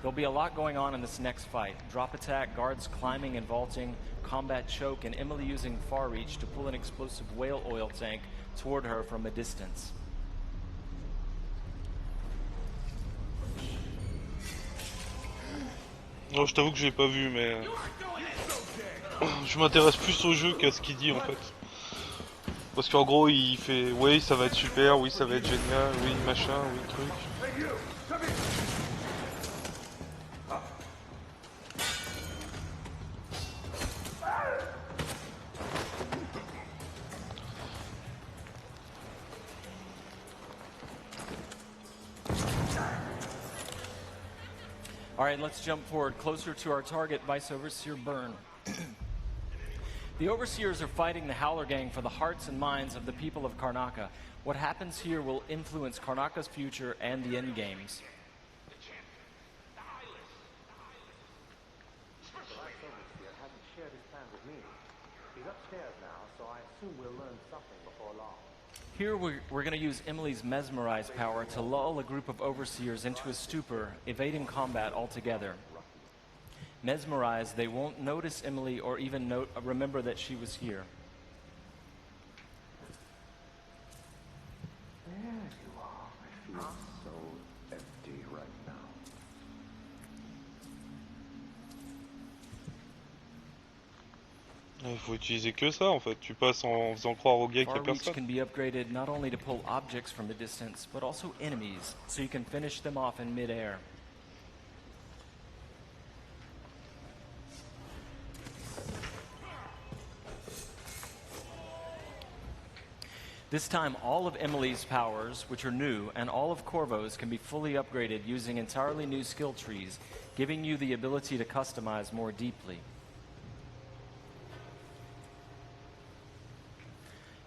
There'll be a lot going on in this next fight. Drop attack, guards climbing and vaulting, combat choke, and Emily using far reach to pull an explosive whale oil tank toward her from a distance. Non, je t'avoue que je l'ai pas vu, mais je m'intéresse plus au jeu qu'à ce qu'il dit en fait. Parce qu'en gros, il fait oui, ça va être super, oui, ça va être génial, oui, machin, oui, truc. All right, let's jump forward closer to our target, Vice Overseer Byrne. The Overseers are fighting the Howler Gang for the hearts and minds of the people of Karnaca. What happens here will influence Karnaca's future and the endgames. Here we're going to use Emily's Mesmerize power to lull a group of Overseers into a stupor, evading combat altogether. Mesmerized, they won't notice Emily or even remember that she was here. There you are. I feel so empty right now. Il faut utiliser que ça en fait. Tu passes en faisant croire au gars qu'il y a Far Reach personne. can be upgraded not only to pull objects from a distance, but also enemies, so you can finish them off in midair. This time, all of Emily's powers, which are new, and all of Corvo's can be fully upgraded using entirely new skill trees, giving you the ability to customize more deeply.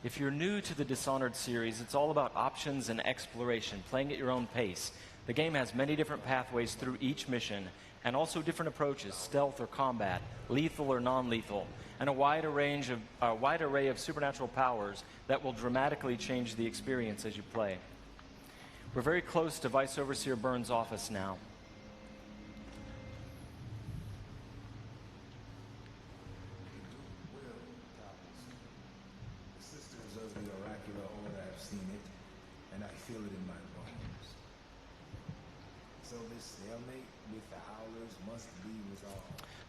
If you're new to the Dishonored series, it's all about options and exploration, playing at your own pace. The game has many different pathways through each mission, and also different approaches, stealth or combat, lethal or non-lethal, and a wide array of supernatural powers that will dramatically change the experience as you play. We're very close to Vice Overseer Byrne's office now. The sisters of the oracular order have seen it, and I feel it in my bones. So this stalemate with the Howlers must be resolved.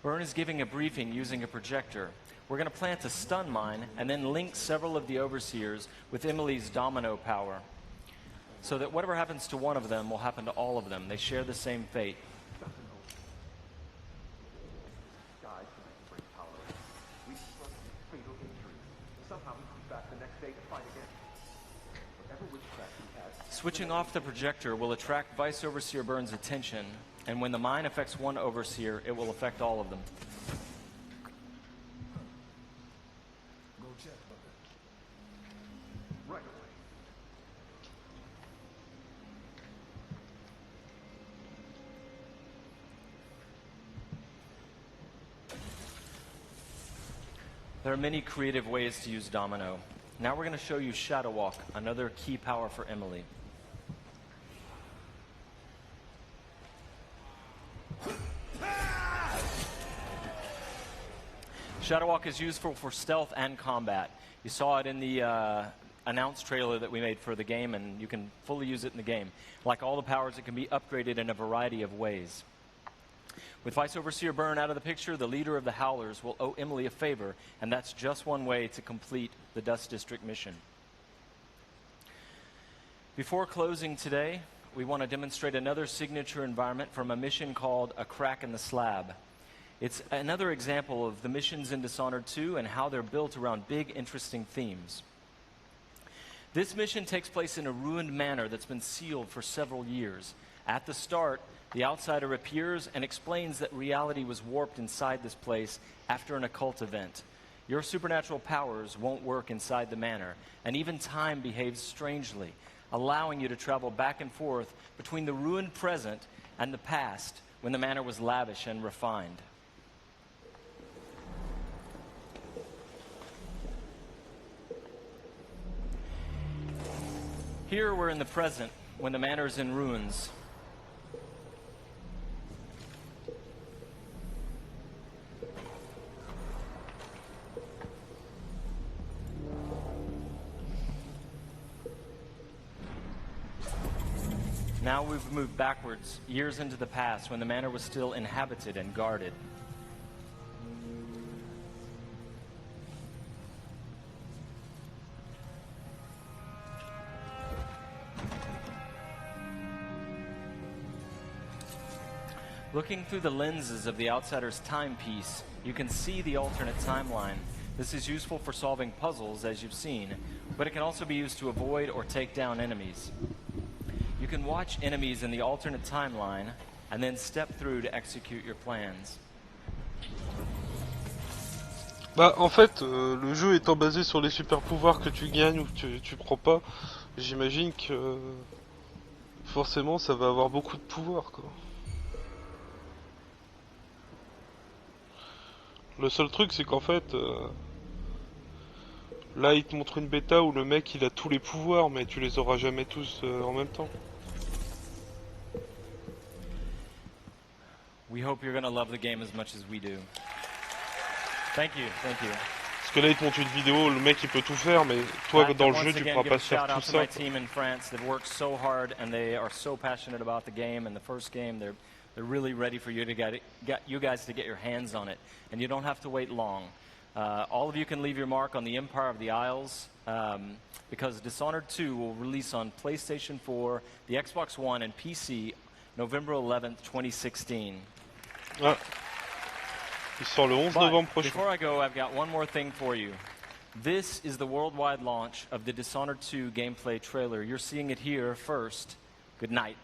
Byrne is giving a briefing using a projector. We're going to plant a stun mine and then link several of the Overseers with Emily's domino power, so that whatever happens to one of them will happen to all of them. They share the same fate. Switching off the projector will attract Vice Overseer Byrne's attention, and when the mine affects one Overseer, it will affect all of them. Go check, Booker. Right away. There are many creative ways to use Domino. Now we're going to show you Shadow Walk, another key power for Emily. Shadow Walk is useful for stealth and combat. You saw it in the announced trailer that we made for the game, and you can fully use it in the game. Like all the powers, it can be upgraded in a variety of ways. With Vice Overseer Byrne out of the picture, the leader of the Howlers will owe Emily a favor, and that's just one way to complete the Dust District mission. Before closing today, we want to demonstrate another signature environment from a mission called A Crack in the Slab. It's another example of the missions in Dishonored 2 and how they're built around big, interesting themes. This mission takes place in a ruined manor that's been sealed for several years. At the start, the outsider appears and explains that reality was warped inside this place after an occult event. Your supernatural powers won't work inside the manor, and even time behaves strangely, allowing you to travel back and forth between the ruined present and the past when the manor was lavish and refined. Here we're in the present when the manor is in ruins. Now we've moved backwards, years into the past, when the manor was still inhabited and guarded. Looking through the lenses of the outsider's timepiece, you can see the alternate timeline. This is useful for solving puzzles, as you've seen, but it can also be used to avoid or take down enemies. You can watch enemies in the alternate timeline and then step through to execute your plans. Bah en fait, le jeu étant basé sur les super pouvoirs que tu gagnes ou que tu prends pas, j'imagine que forcément ça va avoir beaucoup de pouvoir quoi. Le seul truc c'est qu'en fait, là il te montre une bêta où le mec il a tous les pouvoirs mais tu les auras jamais tous en même temps. We hope you're gonna love the game as much as we do. Thank you, thank you. Parce que là il te montre une vidéo, le mec il peut tout faire mais toi dans le jeu tu pourras pas faire tout ça. My team in France, they've worked so hard and they are so passionate about the game. And the first game, they're really ready for you to get you guys to get your hands on it, and you don't have to wait long. All of you can leave your mark on the Empire of the Isles, because Dishonored 2 will release on PlayStation 4, the Xbox One, and PC November 11th, 2016. Ah. Il sort le 11 novembre prochain. Before I go, I've got one more thing for you. This is the worldwide launch of the Dishonored 2 gameplay trailer. You're seeing it here first. Good night.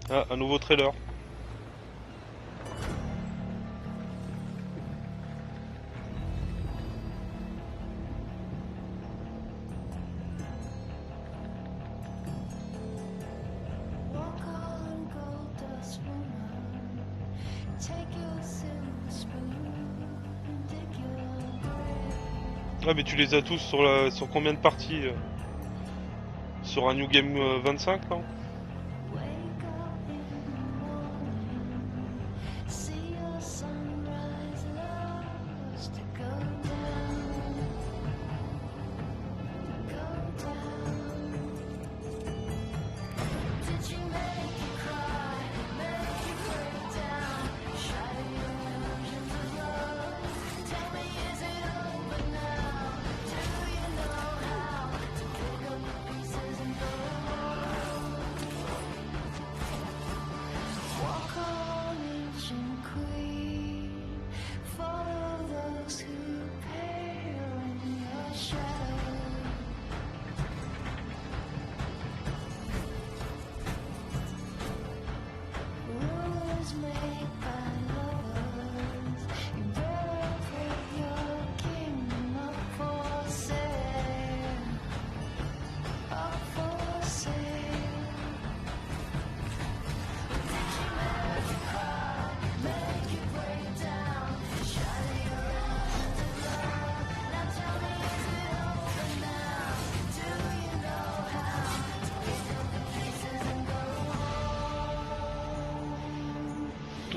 Ah, un nouveau trailer. Ah mais tu les as tous sur combien de parties sur un New Game 25 non?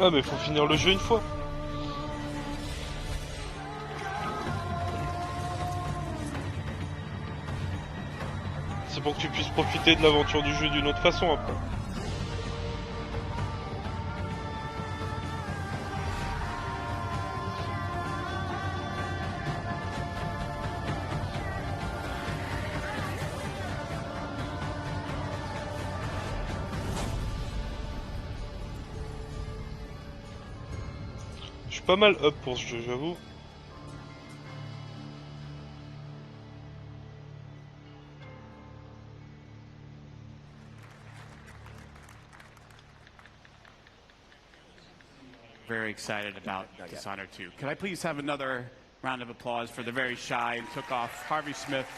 Ah mais faut finir le jeu une fois. C'est pour que tu puisses profiter de l'aventure du jeu d'une autre façon après. Pas mal up pour ce jeu, j'avoue. Very excited about Dishonored 2. Could I please have another round of applause for the very shy and took off Harvey Smith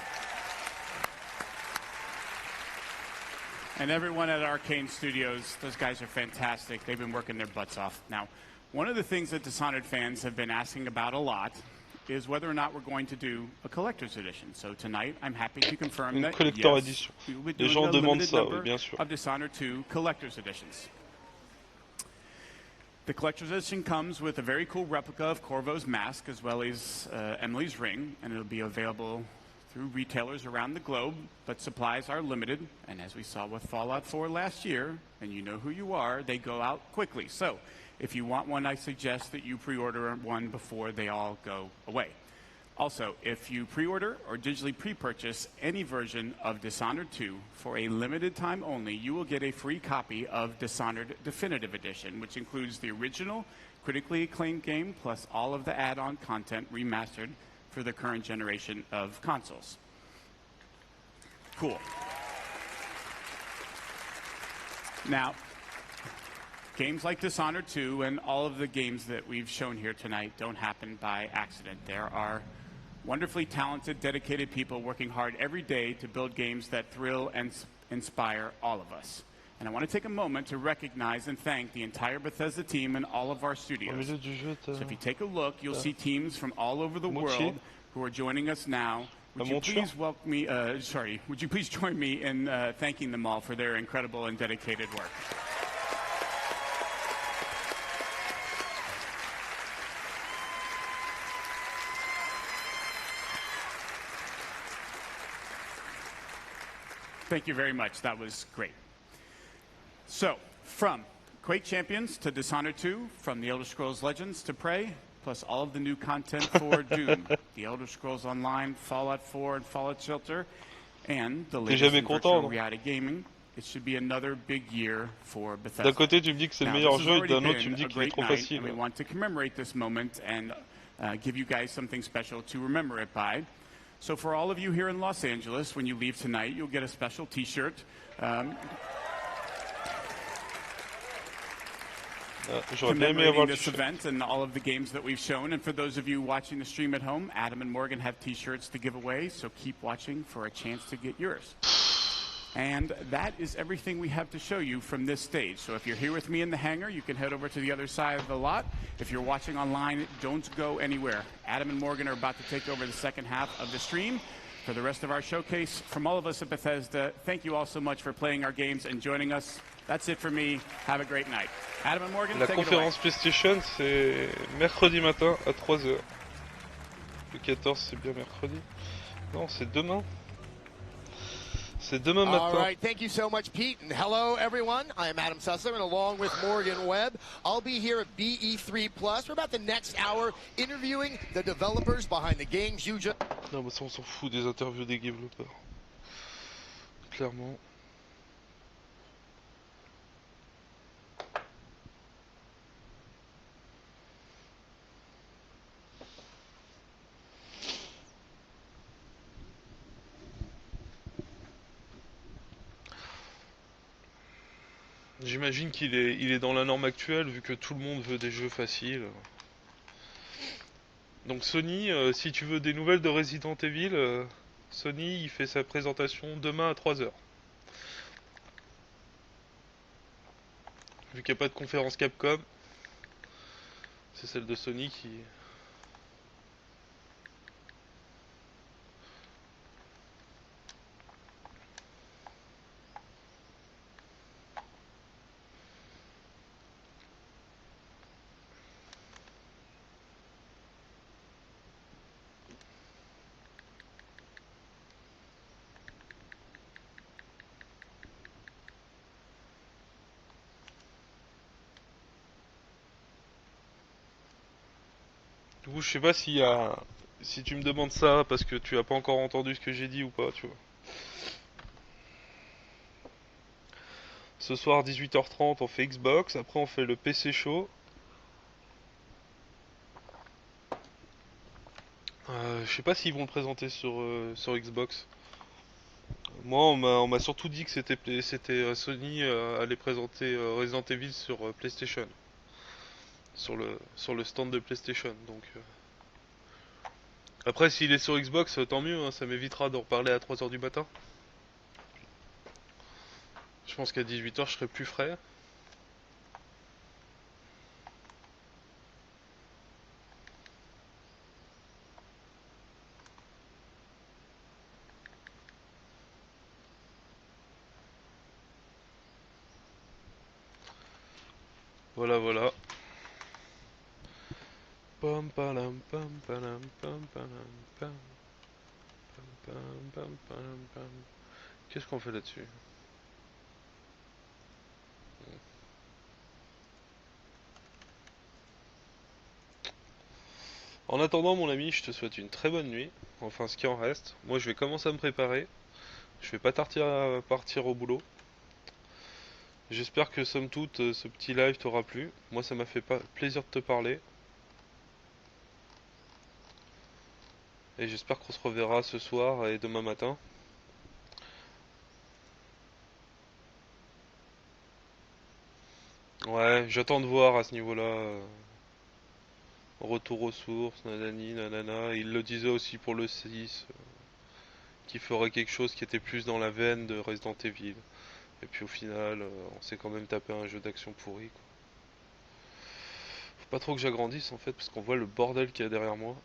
and everyone at Arcane Studios. Those guys are fantastic. They've been working their butts off. Now, one of the things that Dishonored fans have been asking about a lot is whether or not we're going to do a collector's edition. So tonight, I'm happy to confirm that yes, we will be doing a limited number of Dishonored 2 collector's editions. The collector's edition comes with a very cool replica of Corvo's mask as well as Emily's ring, and it'll be available through retailers around the globe, but supplies are limited. And as we saw with Fallout 4 last year, and you know who you are, they go out quickly. So if you want one, I suggest that you pre-order one before they all go away. Also, if you pre-order or digitally pre-purchase any version of Dishonored 2 for a limited time only, you will get a free copy of Dishonored Definitive Edition, which includes the original critically acclaimed game plus all of the add-on content remastered for the current generation of consoles. Cool. Now, games like Dishonored 2 and all of the games that we've shown here tonight don't happen by accident. There are wonderfully talented, dedicated people working hard every day to build games that thrill and inspire all of us. And I want to take a moment to recognize and thank the entire Bethesda team and all of our studios. So if you take a look, you'll see teams from all over the world who are joining us now. Would you please welcome me, would you please join me in thanking them all for their incredible and dedicated work? Thank you very much. That was great. So, from Quake Champions to Dishonored 2, from The Elder Scrolls Legends to Prey, plus all of the new content for Doom, The Elder Scrolls Online, Fallout 4, and Fallout Shelter, and the latest in virtual reality gaming, it should be another big year for Bethesda. D'un côté, tu me dis que c'est le meilleur jeu, et d'un autre, tu me dis qu'il est trop facile. And we want to commemorate this moment and give you guys something special to remember it by. So for all of you here in Los Angeles, when you leave tonight, you'll get a special T-shirt. Commemorating this event and all of the games that we've shown. And for those of you watching the stream at home, Adam and Morgan have T-shirts to give away, so keep watching for a chance to get yours. And that is everything we have to show you from this stage. So if you're here with me in the hangar, you can head over to the other side of the lot. If you're watching online, don't go anywhere. Adam and Morgan are about to take over the second half of the stream. For the rest of our showcase, from all of us at Bethesda, thank you all so much for playing our games and joining us. That's it for me. Have a great night. Adam and Morgan, La take it away. conférence PlayStation, c'est mercredi matin à 3h. Le 14, c'est bien mercredi. Non, c'est demain. C'est demain matin. All right, thank you so much, Pete, and hello, everyone. I am Adam Sussler, and along with Morgan Webb, I'll be here at BE3 Plus for about the next hour, interviewing the developers behind the games you just... Non, mais ça, on s'en fout des interviews des développeurs. Clairement. J'imagine qu'il est dans la norme actuelle, vu que tout le monde veut des jeux faciles. Donc Sony, si tu veux des nouvelles de Resident Evil, Sony il fait sa présentation demain à 3h. Vu qu'il n'y a pas de conférence Capcom, c'est celle de Sony qui... Du coup, je sais pas s'il y a... Si tu me demandes ça parce que tu as pas encore entendu ce que j'ai dit ou pas, tu vois. Ce soir 18h30 on fait Xbox, après on fait le PC Show. Je sais pas s'ils vont le présenter sur Xbox. Moi on m'a surtout dit que c'était Sony allait présenter Resident Evil sur PlayStation. Sur le stand de PlayStation, donc... Après s'il est sur Xbox, tant mieux, hein, ça m'évitera d'en reparler à 3h du matin. Je pense qu'à 18h je serai plus frais. Voilà, voilà. Pam palam pam palam pam palam pam. Qu'est-ce qu'on fait là-dessus? En attendant, mon ami, je te souhaite une très bonne nuit. Enfin, ce qui en reste. Moi, je vais commencer à me préparer. Je vais pas partir au boulot. J'espère que, somme toute, ce petit live t'aura plu. Moi, ça m'a fait plaisir de te parler. Et j'espère qu'on se reverra ce soir et demain matin. Ouais, j'attends de voir à ce niveau-là. Retour aux sources, nanani, nanana. Il le disait aussi pour le 6. Qui ferait quelque chose qui était plus dans la veine de Resident Evil. Et puis au final, on s'est quand même tapé un jeu d'action pourri, quoi. Faut pas trop que j'agrandisse en fait, parce qu'on voit le bordel qu'il y a derrière moi.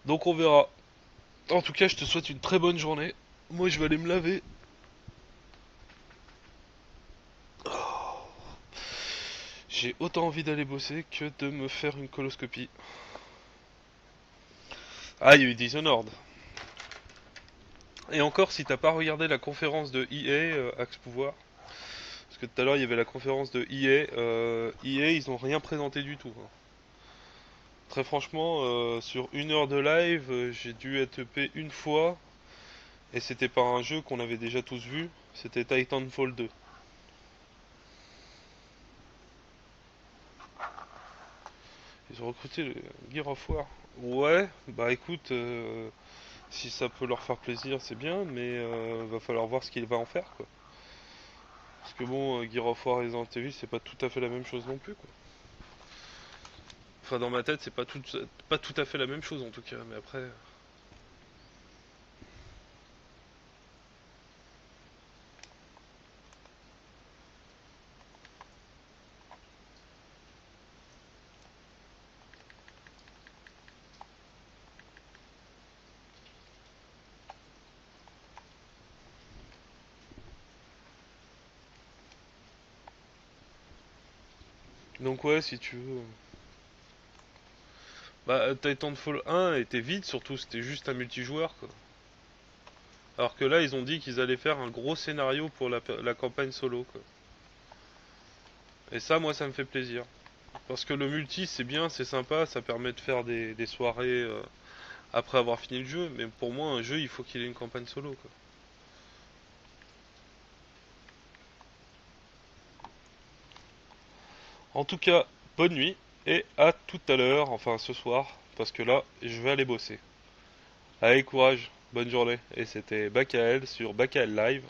Donc on verra. En tout cas, je te souhaite une très bonne journée. Moi, je vais aller me laver. J'ai autant envie d'aller bosser que de me faire une coloscopie. Ah, il y a eu Dishonored. Et encore, si t'as pas regardé la conférence de EA, Axe Pouvoir, parce que tout à l'heure il y avait la conférence de EA, EA ils ont rien présenté du tout, hein. Très franchement, sur 1 heure de live, j'ai dû être EP une fois, et c'était pas un jeu qu'on avait déjà tous vu, c'était Titanfall 2. Ils ont recruté le Gear of War. Ouais, bah écoute, si ça peut leur faire plaisir, c'est bien, mais va falloir voir ce qu'il va en faire, quoi. Parce que bon, Gear of War et Resident Evil, c'est pas tout à fait la même chose non plus, quoi. Enfin, dans ma tête, c'est pas tout à fait la même chose en tout cas, mais après. Donc, ouais, si tu veux. Bah, Titanfall 1 était vide, surtout, c'était juste un multijoueur, quoi. Alors que là, ils ont dit qu'ils allaient faire un gros scénario pour la campagne solo, quoi. Et ça, moi, ça me fait plaisir. Parce que le multi, c'est bien, c'est sympa, ça permet de faire des soirées après avoir fini le jeu. Mais pour moi, un jeu, il faut qu'il ait une campagne solo, quoi. En tout cas, bonne nuit et à tout à l'heure, enfin ce soir, parce que là, je vais aller bosser. Allez, courage, bonne journée. Et c'était Bakael sur Bakael Live.